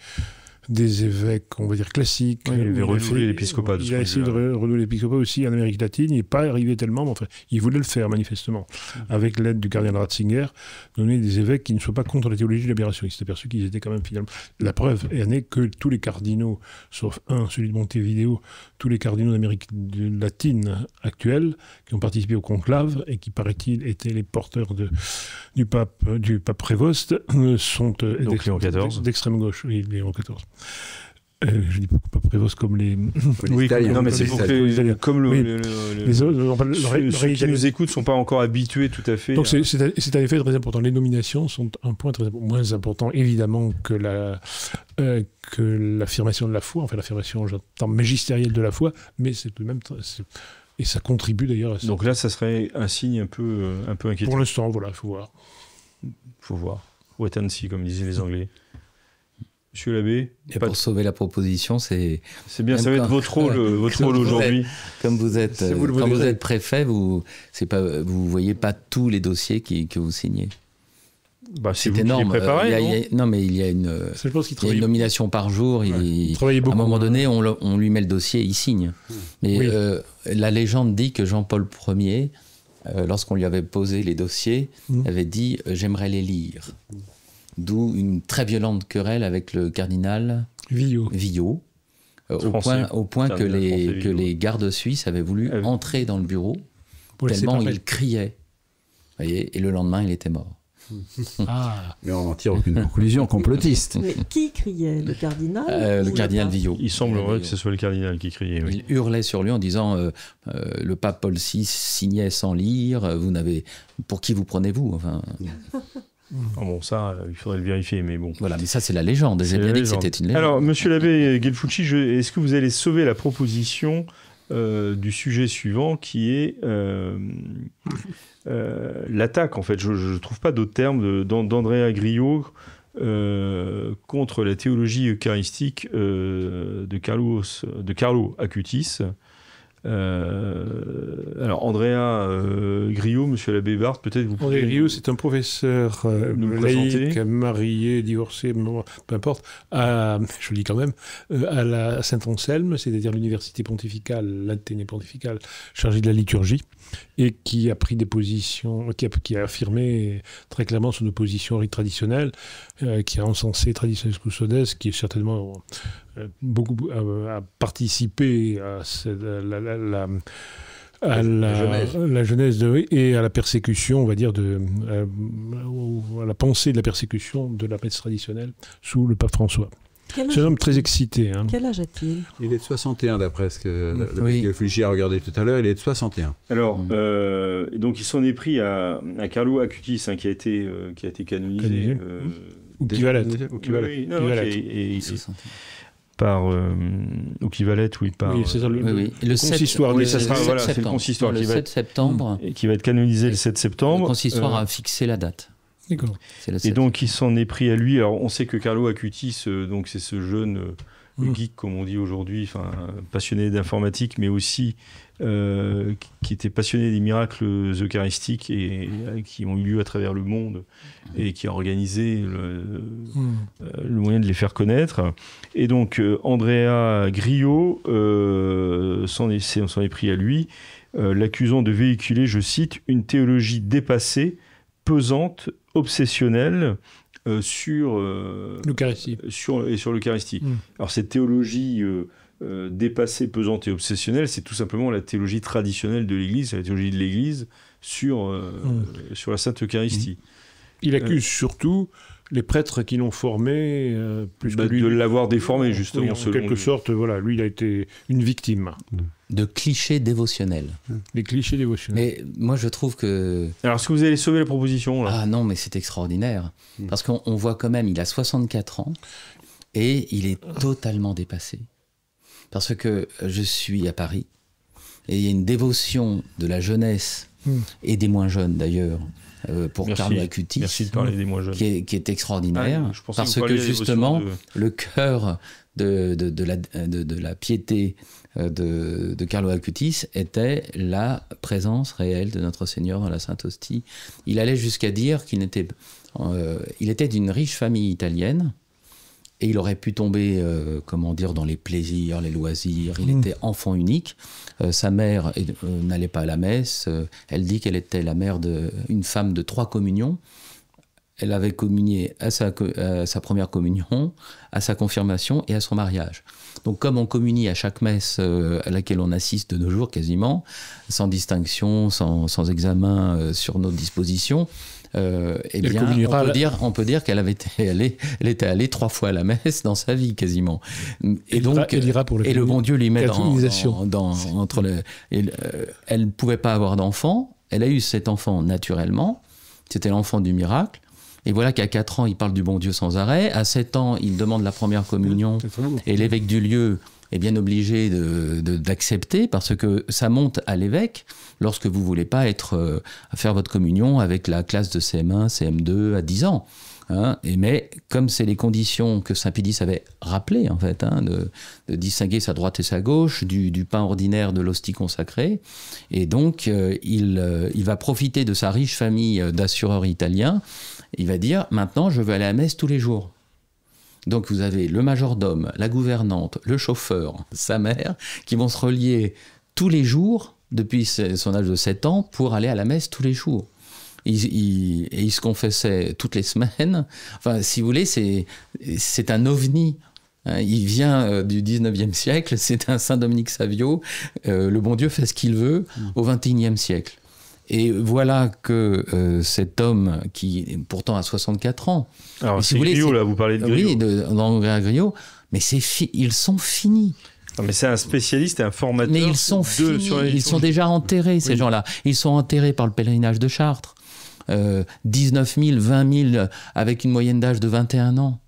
des évêques, on va dire, classiques. Oui, il avait renouvelé l'épiscopat. Il a essayé de renouveler l'épiscopat aussi en Amérique latine. Il n'est pas arrivé tellement, mais enfin, il voulait le faire manifestement. Avec l'aide du cardinal Ratzinger, donner des évêques qui ne soient pas contre la théologie de la libération. Il s'est aperçu qu'ils étaient quand même finalement... La preuve est que tous les cardinaux, sauf celui de Montevideo, tous les cardinaux d'Amérique latine actuelle, qui ont participé au conclave et qui, paraît-il, étaient les porteurs du pape Prévost, sont d'extrême gauche. Oui, Léon XIV. Je dis pas Prévost comme les... Oui, non, mais c'est pour que, comme les autres, ceux qui nous écoutent ne sont pas encore habitués tout à fait. Donc c'est un effet très important. Les nominations sont un point très moins important, évidemment, que l'affirmation de la foi, enfin l'affirmation, j'entends, magistérielle de la foi, mais c'est tout de même... Et ça contribue d'ailleurs à ça. Donc là, ça serait un signe un peu inquiétant. Pour l'instant, voilà, il faut voir. Il faut voir. Wait and see, comme disaient les Anglais. Monsieur l'abbé. Et pour sauver la proposition, c'est bien, ça va être votre rôle aujourd'hui. Comme vous êtes, quand vous êtes préfet, vous voyez pas tous les dossiers que vous signez. Bah, c'est énorme. Préparé, non, mais il y a une nomination par jour. Il travaille beaucoup. À un moment donné, on lui met le dossier et il signe. Mais la légende dit que Jean-Paul Ier, lorsqu'on lui avait posé les dossiers, avait dit « j'aimerais les lire ». D'où une très violente querelle avec le cardinal Villot, au point que les gardes suisses avaient voulu entrer dans le bureau, tellement il criait. Vous voyez, et le lendemain, il était mort. Mais on n'en tire aucune conclusion complotiste. Mais qui criait? Le cardinal Le cardinal Villot. Il semblerait que ce soit le cardinal qui criait. Oui. Il hurlait sur lui en disant le pape Paul VI signait sans lire, pour qui vous prenez-vous enfin... Bon, ça, il faudrait le vérifier, mais bon. Voilà, mais ça, c'est la légende. J'ai bien dit que c'était une légende. Alors, monsieur l'abbé Gelfucci, est-ce que vous allez sauver la proposition du sujet suivant, qui est l'attaque, en fait, je ne trouve pas d'autre terme, d'Andrea Grillo contre la théologie eucharistique de Carlo Acutis. Alors, Andrea Grillo, monsieur l'abbé Barthes, peut-être vous pouvez... Andrea Grillo, c'est un professeur laïque, marié, divorcé, peu importe, je lis quand même, à Saint-Anselme, c'est-à-dire l'université pontificale, l'Athénée pontificale, chargée de la liturgie, et qui a pris des positions, qui a affirmé très clairement son opposition au rite traditionnel, qui a encensé Traditionis Custodes, qui est certainement... beaucoup a participé à la jeunesse et à la persécution, on va dire, à la pensée de la persécution de la messe traditionnelle sous le pape François. C'est un homme très excité. Hein. Quel âge a-t-il? Il est de 61, d'après ce que le Flugy a regardé tout à l'heure. Il est de 61. Alors, donc il s'en est pris à Carlo Acutis, hein, qui a été canonisé. Ou qui va l'être. Par ou qui va l'être, oui, par. Oui, c'est ça, le consistoire. Oui, ça sera, voilà, c'est le consistoire qui va être 7 septembre. Et qui va être canonisé le 7 septembre. Le consistoire a fixé la date. D'accord. Et donc il s'en est pris à lui. Alors on sait que Carlo Acutis, donc c'est ce jeune geek, comme on dit aujourd'hui, enfin passionné d'informatique, mais aussi qui était passionné des miracles eucharistiques et qui ont eu lieu à travers le monde et qui a organisé le moyen de les faire connaître. Et donc Andrea Grillo s'en est pris à lui, l'accusant de véhiculer, je cite, une théologie dépassée, pesante, obsessionnelle sur l'Eucharistie. Sur l'Eucharistie. Alors cette théologie dépassée, pesante et obsessionnelle, c'est tout simplement la théologie traditionnelle de l'Église, la théologie de l'Église sur la Sainte Eucharistie. Il accuse surtout les prêtres qui l'ont formé, plus que lui. De l'avoir déformé, justement. Oui, en quelque sorte, voilà, lui, il a été une victime. De clichés dévotionnels. Les clichés dévotionnels. Mais moi, je trouve que... Alors, est-ce que vous allez sauver la proposition, là? Ah non, mais c'est extraordinaire. Parce qu'on voit quand même, il a 64 ans et il est totalement dépassé. Parce que je suis à Paris et il y a une dévotion de la jeunesse et des moins jeunes, d'ailleurs, pour Carlo Acutis. Merci de parler des moins jeunes. Qui est extraordinaire. Parce que justement, le cœur de la piété de Carlo Acutis était la présence réelle de notre Seigneur dans la Sainte Hostie. Il allait jusqu'à dire qu'il était d'une riche famille italienne Et il aurait pu tomber, dans les plaisirs, les loisirs. Il était enfant unique. Sa mère n'allait pas à la messe. Elle dit qu'elle était la mère d'une femme de 3 communions. Elle avait communié à sa première communion, à sa confirmation et à son mariage. Donc comme on communie à chaque messe à laquelle on assiste de nos jours quasiment, sans distinction, sans examen sur nos dispositions, eh bien, on peut dire qu'elle était allée 3 fois à la messe dans sa vie quasiment. Et donc, le bon Dieu lui met entre les... Elle ne pouvait pas avoir d'enfant. Elle a eu cet enfant naturellement. C'était l'enfant du miracle. Et voilà qu'à 4 ans, il parle du bon Dieu sans arrêt. À 7 ans, il demande la première communion. Et l'évêque du lieu est bien obligé d'accepter parce que ça monte à l'évêque lorsque vous ne voulez pas faire votre communion avec la classe de CM1, CM2 à 10 ans. Mais comme c'est les conditions que Saint Pédis avait rappelées, en fait, de distinguer sa droite et sa gauche du pain ordinaire de l'hostie consacrée, et donc il va profiter de sa riche famille d'assureurs italiens. Il va dire, maintenant, je veux aller à la messe tous les jours. Donc vous avez le majordome, la gouvernante, le chauffeur, sa mère, qui vont se relier tous les jours, depuis son âge de 7 ans, pour aller à la messe tous les jours. Il se confessait toutes les semaines. Enfin, si vous voulez, c'est un ovni. Il vient du 19e siècle, c'est un Saint Dominique Savio. Le bon Dieu fait ce qu'il veut au 21e siècle. Et voilà que cet homme qui pourtant a 64 ans... Alors c'est Griot, là, vous parlez de Griot. Oui, d'André Griot, mais ils sont finis. Non, mais c'est un spécialiste et un formateur. Mais ils sont finis, ils sont déjà enterrés, ces gens-là. Ils sont enterrés par le pèlerinage de Chartres. 19 000, 20 000, avec une moyenne d'âge de 21 ans.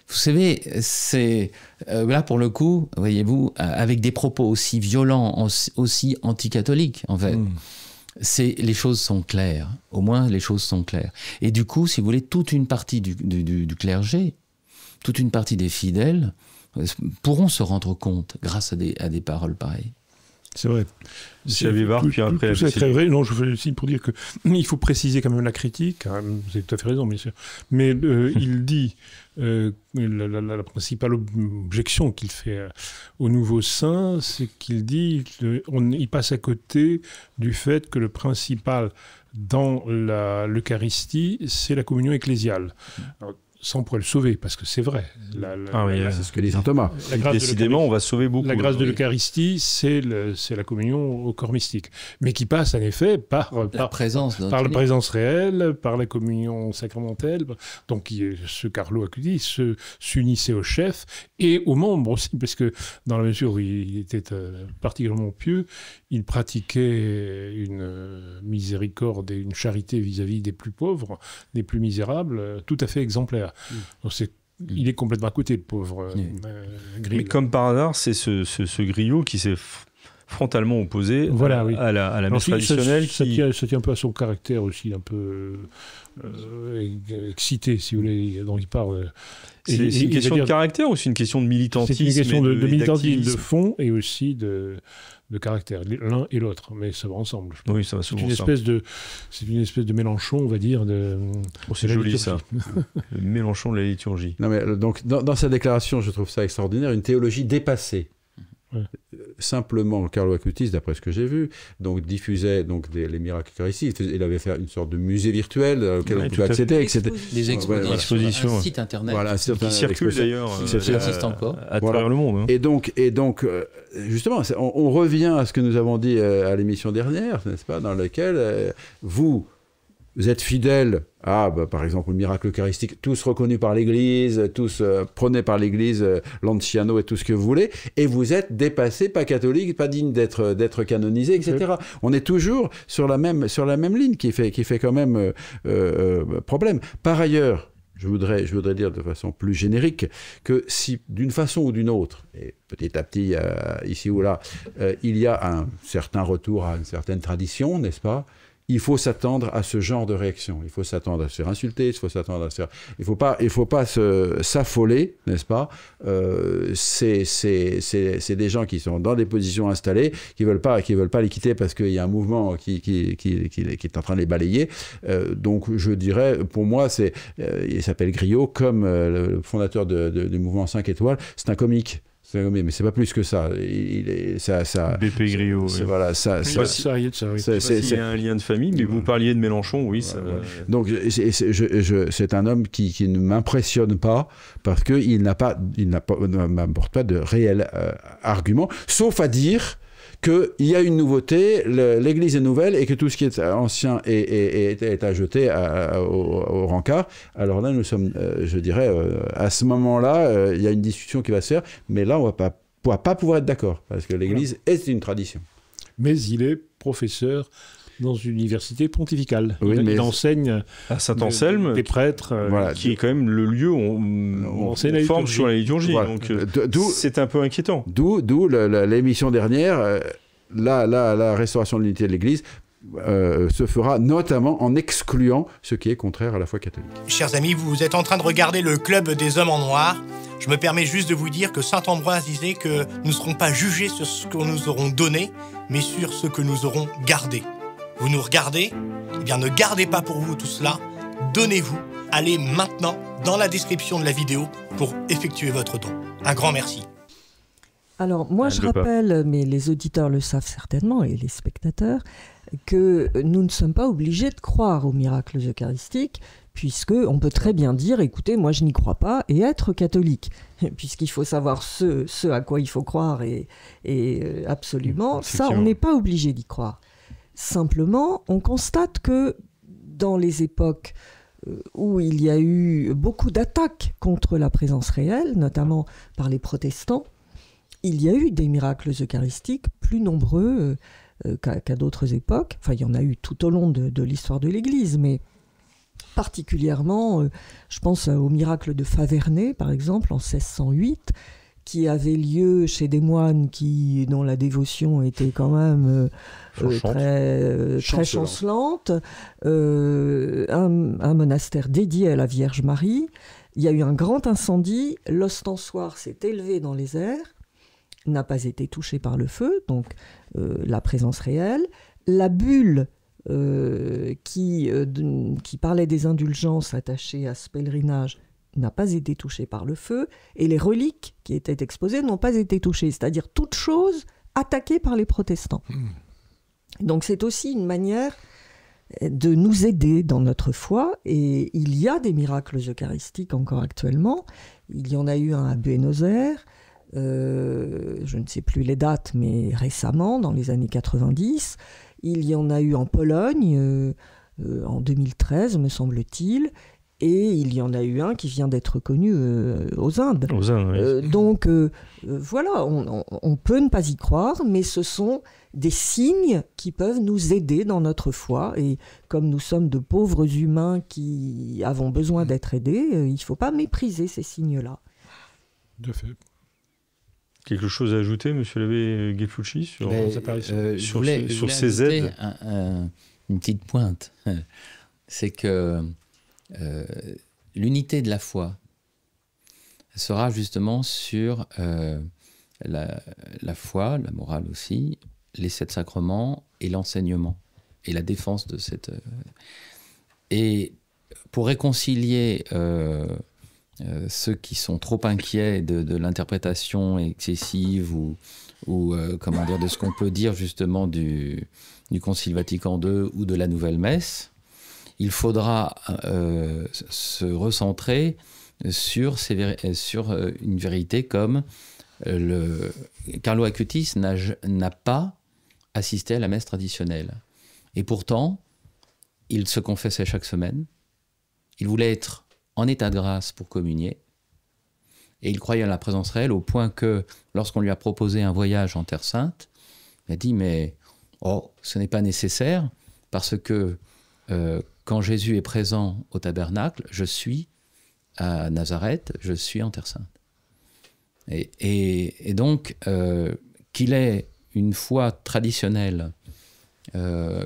Vous savez, c'est là pour le coup, voyez-vous, avec des propos aussi violents, aussi anticatholiques, en fait. Les choses sont claires. Au moins, les choses sont claires. Et du coup, si vous voulez, toute une partie du clergé, toute une partie des fidèles pourront se rendre compte grâce à des paroles pareilles. C'est vrai. C'est puis après. C'est très vrai. Non, je fais le signe pour dire qu'il faut préciser quand même la critique. Hein, vous avez tout à fait raison, bien sûr. Mais il dit la principale objection qu'il fait au nouveau saint, c'est qu'il dit il passe à côté du fait que le principal dans l'Eucharistie, c'est la communion ecclésiale. Alors, ça, on pourrait le sauver, parce que c'est vrai. C'est ce que dit saint Thomas. Décidément, on va sauver beaucoup. La grâce de l'Eucharistie, c'est la communion au corps mystique. Mais qui passe, en effet, par la présence réelle, par la communion sacramentelle. Donc, ce Carlo Acutis s'unissait au chef et aux membres aussi, parce que dans la mesure où il était particulièrement pieux, il pratiquait une miséricorde et une charité vis-à-vis des plus pauvres, des plus misérables, tout à fait exemplaire. Donc il est complètement à côté, le pauvre Griot. Mais comme par hasard, c'est ce Griot qui s'est frontalement opposé à la messe traditionnelle. Ça tient un peu à son caractère aussi, un peu excité, si vous voulez, dont il parle. C'est une question de caractère ou c'est une question de militantisme? C'est une question de militantisme de fond et aussi de caractère, l'un et l'autre, mais ça va ensemble. Oui, ça va souvent c'est une espèce de Mélenchon, on va dire. C'est joli ça, le Mélenchon de la liturgie. Non, mais, donc, dans sa déclaration, je trouve ça extraordinaire, une théologie dépassée. Ouais. Simplement, Carlo Acutis, d'après ce que j'ai vu, diffusait les miracles eucharistiques. Il avait fait une sorte de musée virtuel auquel on pouvait accéder. Des expositions. Un site internet. Voilà, qui circule d'ailleurs à travers le monde. Et donc, justement, on revient à ce que nous avons dit à l'émission dernière, n'est-ce pas, dans laquelle vous êtes fidèles à, par exemple, le miracle eucharistique, tous reconnus par l'Église, tous prônés par l'Église, Lanciano et tout ce que vous voulez, et vous êtes dépassés, pas catholiques, pas dignes d'être canonisés, etc. On est toujours sur la même ligne qui fait quand même problème. Par ailleurs, je voudrais dire de façon plus générique que si, d'une façon ou d'une autre, et petit à petit, ici ou là, il y a un certain retour à une certaine tradition, n'est-ce pas, il faut s'attendre à ce genre de réaction. Il faut s'attendre à se faire insulter, il faut s'attendre à se faire... Il faut pas s'affoler, n'est-ce pas? C'est des gens qui sont dans des positions installées, qui veulent pas les quitter parce qu'il y a un mouvement qui est en train de les balayer. Donc je dirais, pour moi, il s'appelle Griot, comme le fondateur du mouvement 5 étoiles, c'est un comique. Mais c'est pas plus que ça. BP Griot. Voilà, il y a un lien de famille, mais vous parliez de Mélenchon, oui. Donc c'est un homme qui ne m'impressionne pas parce qu'il ne m'apporte pas de réels arguments, sauf à dire qu'il y a une nouveauté, l'Église est nouvelle et que tout ce qui est ancien est à jeter au rencard. Alors là, nous sommes, je dirais, à ce moment-là, il y a une discussion qui va se faire, mais là, on ne va pas pouvoir être d'accord, parce que l'Église est une tradition. Mais il est professeur dans une université pontificale. Oui, il enseigne à Saint-Anselme, des prêtres, qui est quand même le lieu où on forme sur la liturgie. Voilà. Donc c'est un peu inquiétant. D'où l'émission dernière, la restauration de l'unité de l'Église se fera notamment en excluant ce qui est contraire à la foi catholique. Chers amis, vous êtes en train de regarder le Club des Hommes en Noir. Je me permets juste de vous dire que saint Ambroise disait que nous ne serons pas jugés sur ce que nous aurons donné, mais sur ce que nous aurons gardé. Vous nous regardez? Eh bien, ne gardez pas pour vous tout cela. Donnez-vous. Allez maintenant dans la description de la vidéo pour effectuer votre don. Un grand merci. Alors, moi, je rappelle, mais les auditeurs le savent certainement, et les spectateurs, que nous ne sommes pas obligés de croire aux miracles eucharistiques, puisqu'on peut très bien dire, écoutez, moi, je n'y crois pas, et être catholique. Puisqu'il faut savoir ce à quoi il faut croire, et absolument, ça, on n'est pas obligé d'y croire. Simplement, on constate que dans les époques où il y a eu beaucoup d'attaques contre la présence réelle, notamment par les protestants, il y a eu des miracles eucharistiques plus nombreux qu'à d'autres époques. Enfin, il y en a eu tout au long de l'histoire de l'Église, mais particulièrement, je pense au miracle de Faverney, par exemple, en 1608, qui avait lieu chez des moines dont la dévotion était quand même très chancelante, un monastère dédié à la Vierge Marie. Il y a eu un grand incendie, l'ostensoir s'est élevé dans les airs, n'a pas été touché par le feu, donc la présence réelle. La bulle qui parlait des indulgences attachées à ce pèlerinage n'a pas été touchée par le feu, et les reliques qui étaient exposées n'ont pas été touchées, c'est-à-dire toutes choses attaquées par les protestants. Donc c'est aussi une manière de nous aider dans notre foi, et il y a des miracles eucharistiques encore actuellement. Il y en a eu un à Buenos Aires, je ne sais plus les dates, mais récemment, dans les années 90. Il y en a eu en Pologne, en 2013, me semble-t-il. Et il y en a eu un qui vient d'être connu aux Indes. Aux Indes, oui. Donc, voilà, on peut ne pas y croire, mais ce sont des signes qui peuvent nous aider dans notre foi. Et comme nous sommes de pauvres humains qui avons besoin d'être aidés, il ne faut pas mépriser ces signes-là. De fait. Quelque chose à ajouter, monsieur l'abbé Guelfucci, sur ces aides? Une petite pointe. C'est que l'unité de la foi sera justement sur la foi, la morale aussi, les 7 sacrements et l'enseignement et la défense de cette... Et pour réconcilier ceux qui sont trop inquiets de l'interprétation excessive ou comment dire, de ce qu'on peut dire justement du Concile Vatican II ou de la Nouvelle Messe, il faudra se recentrer sur une vérité comme Carlo Acutis n'a pas assisté à la messe traditionnelle. Et pourtant, il se confessait chaque semaine. Il voulait être en état de grâce pour communier. Et il croyait à la présence réelle au point que, lorsqu'on lui a proposé un voyage en Terre Sainte, il a dit « mais ce n'est pas nécessaire parce que quand Jésus est présent au tabernacle, je suis à Nazareth, je suis en Terre Sainte. » Et donc, qu'il ait une foi traditionnelle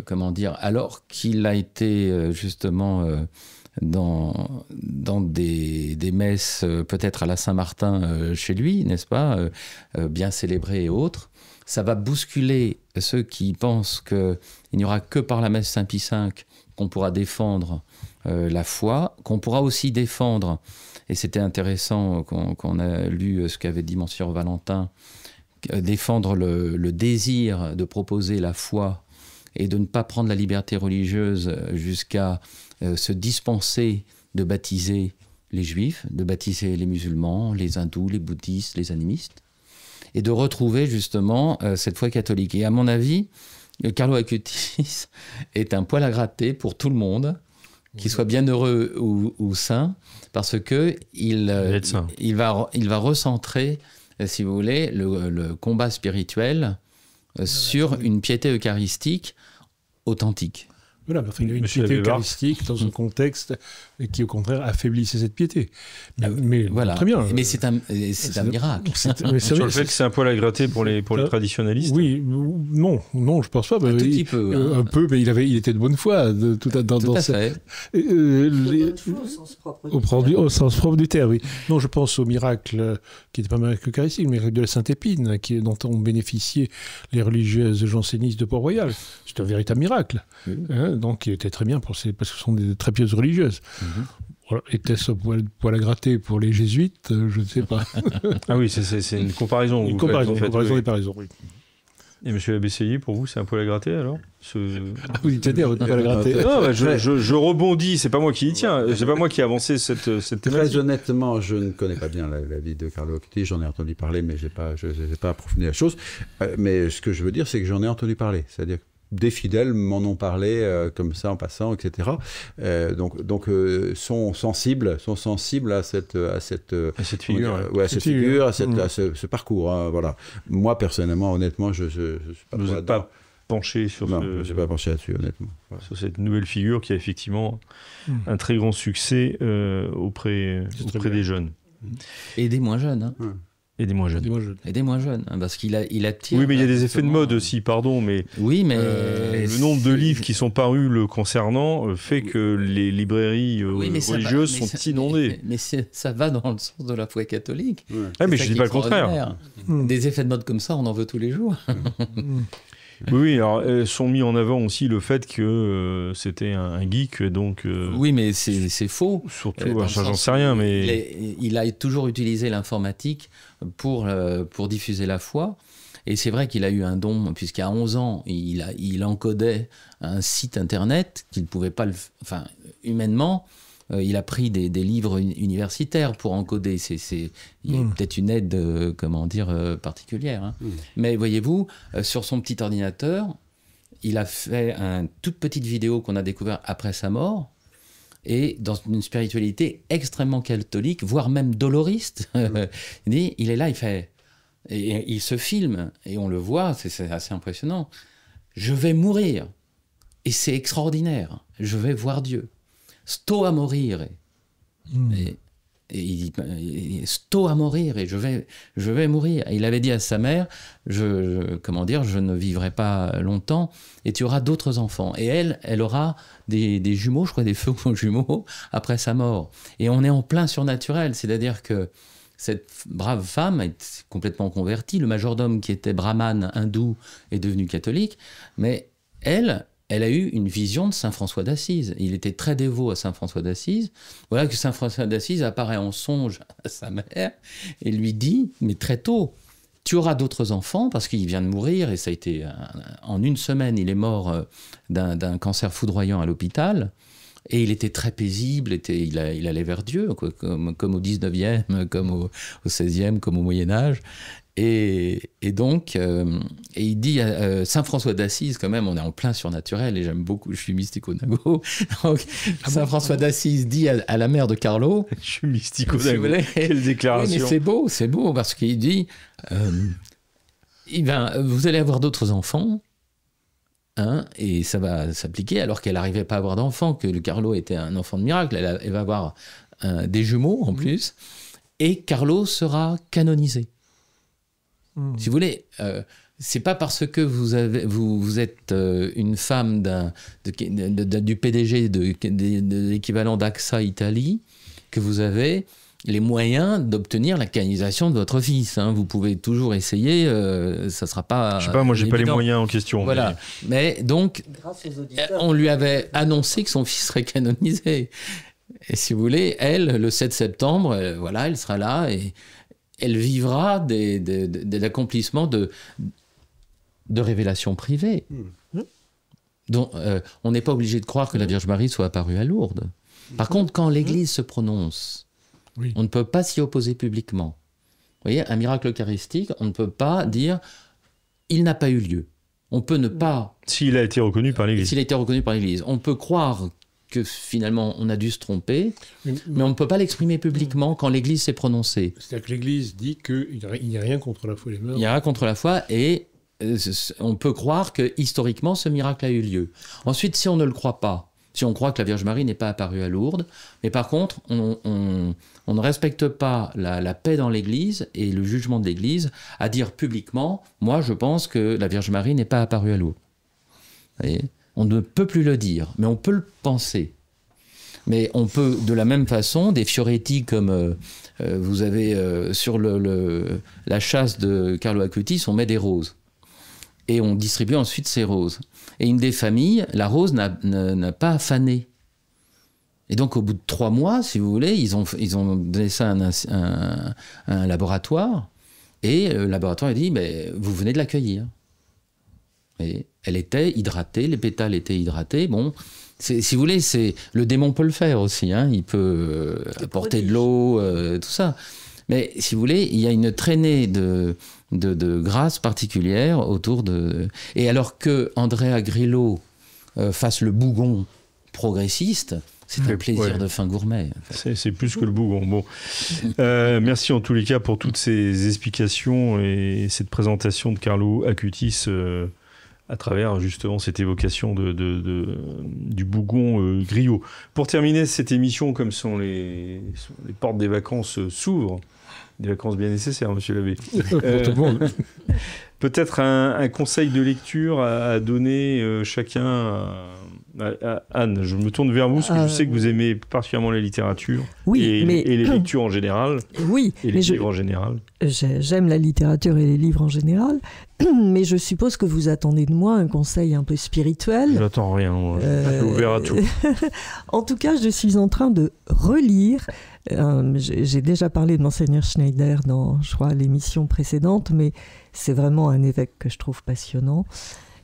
comment dire, alors qu'il a été justement dans des messes, peut-être à la Saint-Martin chez lui, n'est-ce pas, bien célébrées et autres, ça va bousculer ceux qui pensent qu'il n'y aura que par la messe Saint-Pie V qu'on pourra défendre la foi, qu'on pourra aussi défendre, et c'était intéressant qu'on a lu ce qu'avait dit Monseigneur Valentin, défendre le désir de proposer la foi et de ne pas prendre la liberté religieuse jusqu'à se dispenser de baptiser les juifs, de baptiser les musulmans, les hindous, les bouddhistes, les animistes, et de retrouver justement cette foi catholique. Et à mon avis, Carlo Acutis est un poil à gratter pour tout le monde, qu'il soit bien heureux ou saint, parce qu'il va recentrer, si vous voulez, le combat spirituel sur une piété eucharistique authentique. Voilà, enfin, il y a une piété eucharistique dans un contexte qui, au contraire, affaiblissait cette piété. Mais voilà. Très bien. Mais c'est un miracle. Sur le fait que c'est un poil à gratter pour les traditionnalistes. Oui, non, je pense pas. Un tout petit peu. Un peu, mais il était de bonne foi. Tout à fait. Au sens propre du terme, oui. Non, je pense au miracle, qui n'était pas un miracle eucharistique, le miracle de la Sainte-Épine, dont ont bénéficié les religieuses jansénistes de Port-Royal. C'est un véritable miracle. Oui. Donc, il était très bien parce que ce sont des très pieuses religieuses. Voilà. Était-ce un poil à gratter pour les jésuites? Je ne sais pas. Ah oui, c'est une comparaison. Une comparaison des paraisons, oui. Et M. Abesseillier, pour vous, c'est un poil à gratter, alors Vous dites un poil à gratter. Non, je rebondis, c'est pas moi qui y tiens, c'est pas moi qui ai avancé cette thématique. Très honnêtement, je ne connais pas bien la vie de Carlo Acutis, j'en ai entendu parler, mais je n'ai pas approfondi la chose. Mais ce que je veux dire, c'est que j'en ai entendu parler. C'est-à-dire que des fidèles m'en ont parlé comme ça en passant, etc. Donc sont sensibles à cette figure, à ce parcours. Hein, voilà. Moi personnellement, honnêtement, je suis pas. Vous n'êtes pas penché sur je ne suis pas penché là-dessus, honnêtement. Voilà. Sur cette nouvelle figure qui a effectivement un très grand succès auprès des jeunes et des moins jeunes. Hein. Et des moins jeunes. Et des moins jeunes, hein, parce qu'il attire... Oui, mais il y a des effets de mode aussi, pardon, mais... Oui, mais... le nombre de livres qui sont parus le concernant fait que les librairies religieuses sont inondées. Mais ça va dans le sens de la foi catholique. Ouais. Ah, mais je ne dis pas le contraire. Des effets de mode comme ça, on en veut tous les jours. Oui, alors sont mis en avant aussi le fait que c'était un geek, donc... Oui, mais c'est faux. Surtout, j'en sais rien, mais... Il a toujours utilisé l'informatique pour diffuser la foi. Et c'est vrai qu'il a eu un don, puisqu'à 11 ans, il encodait un site internet qu'il ne pouvait pas... Enfin, humainement... il a pris des livres universitaires pour encoder. Il y a peut-être une aide, particulière. Hein. Mais voyez-vous, sur son petit ordinateur, il a fait une toute petite vidéo qu'on a découverte après sa mort, et dans une spiritualité extrêmement catholique, voire même doloriste. Il est là, il fait... Et il se filme, et on le voit, c'est assez impressionnant. Je vais mourir, et c'est extraordinaire. Je vais voir Dieu. Sto a morire. Et il dit sto a morire et je vais mourir. Et il avait dit à sa mère, je ne vivrai pas longtemps et tu auras d'autres enfants. Et elle aura des jumeaux, je crois des feux jumeaux après sa mort. Et on est en plein surnaturel, c'est-à-dire que cette brave femme est complètement convertie. Le majordome qui était brahmane hindou est devenu catholique, mais elle a eu une vision de saint François d'Assise. Il était très dévot à saint François d'Assise. Voilà que saint François d'Assise apparaît en songe à sa mère et lui dit, mais très tôt, tu auras d'autres enfants, parce qu'il vient de mourir, et ça a été... En une semaine, il est mort d'un cancer foudroyant à l'hôpital, et il était très paisible, il allait vers Dieu, quoi, comme au 19e, comme au 16e, comme au Moyen-Âge. Et donc, il dit à Saint François d'Assise, quand même, on est en plein surnaturel, et j'aime beaucoup, je suis mystico-nago. Donc, Saint François d'Assise dit à la mère de Carlo... Je suis mystico-nago, quelle déclaration. Oui, mais c'est beau, parce qu'il dit, vous allez avoir d'autres enfants, hein, et ça va s'appliquer, alors qu'elle n'arrivait pas à avoir d'enfants, que le Carlo était un enfant de miracle, elle va avoir des jumeaux en plus, et Carlo sera canonisé. Si vous voulez, c'est pas parce que vous êtes une femme du PDG de l'équivalent d'AXA Italie que vous avez les moyens d'obtenir la canonisation de votre fils. Hein. Vous pouvez toujours essayer, ça sera pas... Je sais pas, moi j'ai pas les moyens en question. Voilà. Mais donc, on lui avait annoncé que son fils serait canonisé. Et si vous voulez, elle, le 7 septembre, voilà, elle sera là et elle vivra de l'accomplissement de révélations privées. Donc, on n'est pas obligé de croire que la Vierge Marie soit apparue à Lourdes. Par contre, quand l'Église se prononce, on ne peut pas s'y opposer publiquement. Vous voyez, un miracle eucharistique, on ne peut pas dire « il n'a pas eu lieu ». On peut ne pas... S'il a été reconnu par l'Église. S'il a été reconnu par l'Église. On peut croire que finalement on a dû se tromper, mais on ne peut pas l'exprimer publiquement quand l'Église s'est prononcée. C'est-à-dire que l'Église dit qu'il n'y a rien contre la foi et les mœurs. Il n'y a rien contre la foi et on peut croire que historiquement ce miracle a eu lieu. Ensuite, si on ne le croit pas, si on croit que la Vierge Marie n'est pas apparue à Lourdes, mais par contre, on ne respecte pas la paix dans l'Église et le jugement de l'Église à dire publiquement « moi, je pense que la Vierge Marie n'est pas apparue à Lourdes ». Vous voyez ? On ne peut plus le dire, mais on peut le penser. Mais on peut, de la même façon, des fioretti comme vous avez sur la chasse de Carlo Acutis, on met des roses. Et on distribue ensuite ces roses. Et une des familles, la rose n'a pas fané. Et donc, au bout de 3 mois, si vous voulez, ils ont donné ça à un laboratoire. Et le laboratoire a dit, mais vous venez de l'accueillir. Et elle était hydratée, les pétales étaient hydratés. Bon, si vous voulez, le démon peut le faire aussi. Hein, il peut apporter de l'eau, tout ça. Mais si vous voulez, il y a une traînée de grâce particulière autour de... Et alors que Andrea Grillo fasse le bougon progressiste, c'est un plaisir de fin gourmet. En fait. C'est plus que le bougon. Bon. Merci en tous les cas pour toutes ces explications et cette présentation de Carlo Acutis à travers justement cette évocation du bougon griot. Pour terminer cette émission, comme les portes des vacances s'ouvrent, des vacances bien nécessaires, monsieur l'abbé. Pour tout le monde. Peut-être un conseil de lecture à donner chacun à Anne. Je me tourne vers vous, parce que je sais que vous aimez particulièrement la littérature et les lectures en général. Oui, et les livres en général. J'aime la littérature et les livres en général, mais je suppose que vous attendez de moi un conseil un peu spirituel. Je n'attends rien, je suis ouvert à tout. En tout cas, je suis en train de relire. J'ai déjà parlé de Monseigneur Schneider dans, je crois, l'émission précédente, mais c'est vraiment un évêque que je trouve passionnant.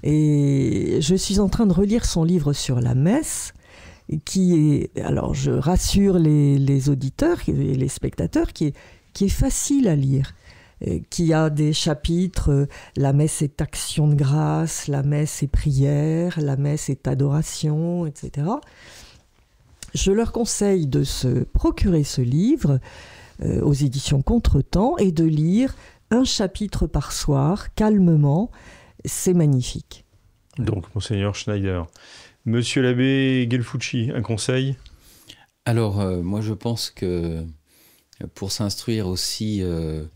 Et je suis en train de relire son livre sur la messe, qui est, alors je rassure les auditeurs et les spectateurs, qui est facile à lire, qui a des chapitres, la messe est action de grâce, la messe est prière, la messe est adoration, etc. Je leur conseille de se procurer ce livre aux éditions Contretemps et de lire un chapitre par soir, calmement. C'est magnifique. Donc, Monseigneur Schneider. Monsieur l'abbé Gelfucci, un conseil ? Alors, moi je pense que pour s'instruire aussi, le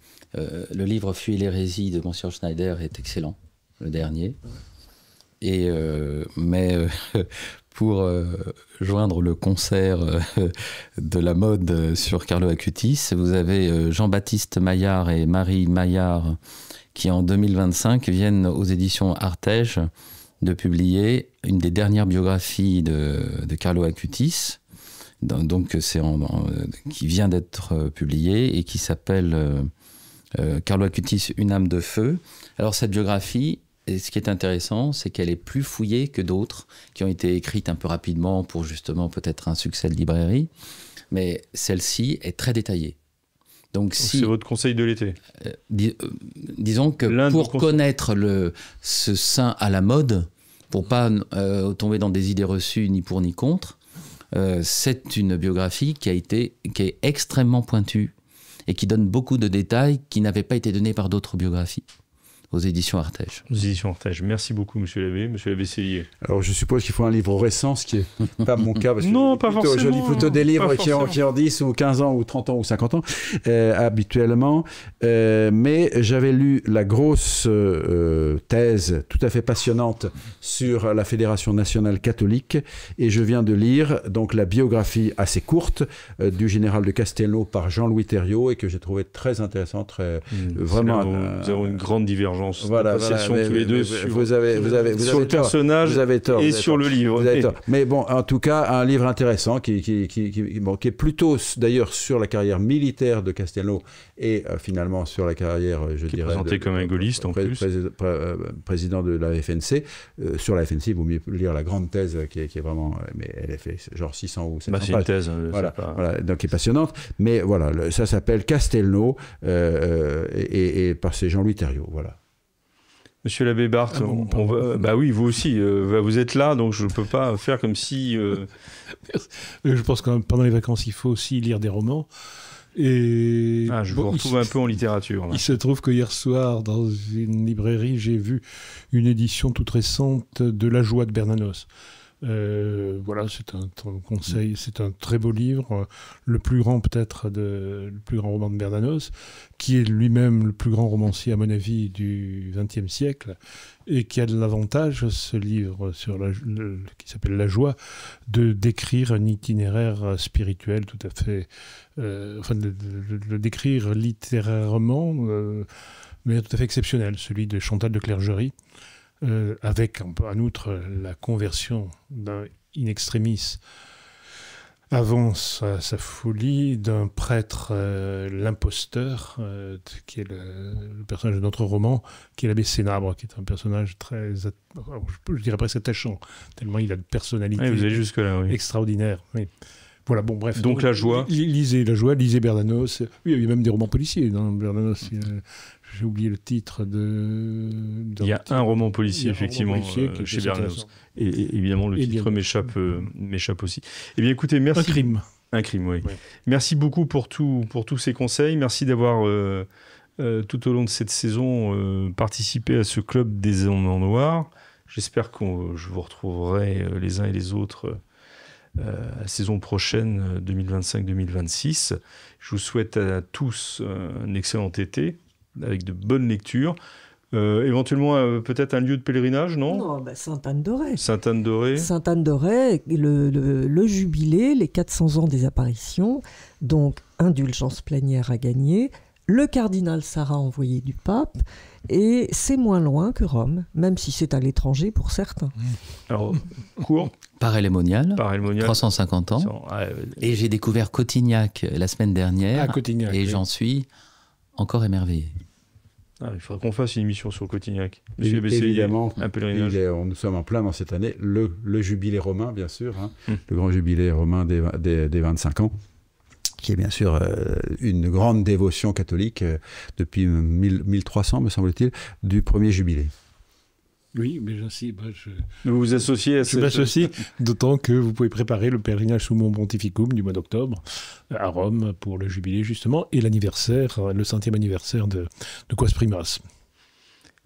livre Fuis l'hérésie de Monseigneur Schneider est excellent, le dernier. Et, mais pour joindre le concert de la mode sur Carlo Acutis, vous avez Jean-Baptiste Maillard et Marie Maillard qui en 2025 viennent aux éditions Artege de publier une des dernières biographies de Carlo Acutis, donc qui vient d'être publiée et qui s'appelle Carlo Acutis, une âme de feu. Alors cette biographie, et ce qui est intéressant, c'est qu'elle est plus fouillée que d'autres qui ont été écrites un peu rapidement pour justement peut-être un succès de librairie, mais celle-ci est très détaillée. Donc c'est votre conseil de l'été. Disons que pour connaître ce saint à la mode, pour pas tomber dans des idées reçues ni pour ni contre, c'est une biographie qui est extrêmement pointue et qui donne beaucoup de détails qui n'avaient pas été donnés par d'autres biographies. aux éditions Artege. Aux éditions Artege. Merci beaucoup, monsieur l'abbé. Monsieur l'abbé Cellier. Alors, je suppose qu'il faut un livre récent, ce qui n'est pas mon cas. Parce que non, pas forcément. Je lis plutôt des livres qui ont 10 ou 15 ans ou 30 ans ou 50 ans, habituellement. Mais j'avais lu la grosse thèse tout à fait passionnante sur la Fédération nationale catholique et je viens de lire donc la biographie assez courte du général de Castelnau par Jean-Louis Thériault et que j'ai trouvé très intéressante. Vraiment. Nous avons une grande divergence. Voilà, tous les deux sur le personnage et sur le livre. Vous avez tort. Mais bon, en tout cas, un livre intéressant qui est plutôt d'ailleurs sur la carrière militaire de Castelnau et finalement sur la carrière, je dirais, présenté comme un gaulliste en plus. Président de la FNC. Sur la FNC, il vaut mieux lire la grande thèse qui est vraiment, mais elle est fait genre 600 ou 700 pages. C'est une thèse. Voilà, donc qui est passionnante. Mais voilà, ça s'appelle Castelnau et par c'est Jean-Louis Thériault. Voilà. Monsieur l'abbé Barthes, bah oui, vous aussi, vous êtes là, donc je ne peux pas faire comme si... Je pense que pendant les vacances, il faut aussi lire des romans. Et je vous retrouve un peu en littérature. Là. Il se trouve que hier soir, dans une librairie, j'ai vu une édition toute récente de La Joie de Bernanos. Voilà, c'est un conseil, c'est un très beau livre, le plus grand roman de Bernanos, qui est lui-même le plus grand romancier à mon avis du XXe siècle, et qui a de l'avantage, ce livre qui s'appelle La Joie, de décrire un itinéraire spirituel tout à fait, de le décrire littérairement, mais tout à fait exceptionnel, celui de Chantal de Clergerie. Avec en outre la conversion d'un in extremis avant sa folie d'un prêtre, l'imposteur, qui est le personnage de notre roman, qui est l'abbé Sénabre, qui est un personnage très, je dirais presque attachant, tellement il a de personnalité vous allez jusque-là, oui. extraordinaire. Oui. Voilà, bon, bref. Donc La Joie. Lisez La Joie, lisez Bernanos. Oui, il y a même des romans policiers dans Bernanos. J'ai oublié le titre Il y a un roman policier, effectivement, chez Bernanos. Et évidemment, le titre m'échappe aussi. Eh bien, écoutez, merci. Un crime, oui. Ouais. Merci beaucoup pour tous ces conseils. Merci d'avoir, tout au long de cette saison, participé à ce club des hommes en noir. J'espère que je vous retrouverai les uns et les autres la saison prochaine 2025-2026. Je vous souhaite à tous un excellent été avec de bonnes lectures. Éventuellement, peut-être un lieu de pèlerinage, non ? Non, Sainte-Anne-d'Auray. Sainte-Anne-d'Auray. Sainte-Anne-d'Auray, le jubilé, les 400 ans des apparitions, donc indulgence plénière à gagner, le cardinal Sarah envoyé du pape, et c'est moins loin que Rome, même si c'est à l'étranger pour certains. Alors, court. Paray-le-Monial, 350 ans. Et j'ai découvert Cotignac la semaine dernière, et j'en suis encore émerveillé. Il faudrait qu'on fasse une émission sur Cotignac. Évidemment, un pèlerinage. Nous sommes en plein dans cette année, le jubilé romain, bien sûr, le grand jubilé romain des 25 ans, qui est bien sûr une grande dévotion catholique depuis 1300, me semble-t-il, du premier jubilé. Oui, mais vous vous associez à Je m'associe, d'autant que vous pouvez préparer le pèlerinage Summum Pontificum du mois d'octobre à Rome pour le jubilé, justement, et l'anniversaire, le 100e anniversaire de Quas Primas.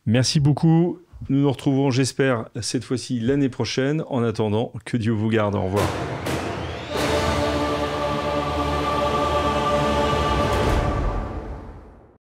Merci beaucoup. Nous nous retrouvons, j'espère, cette fois-ci l'année prochaine. En attendant, que Dieu vous garde. Au revoir.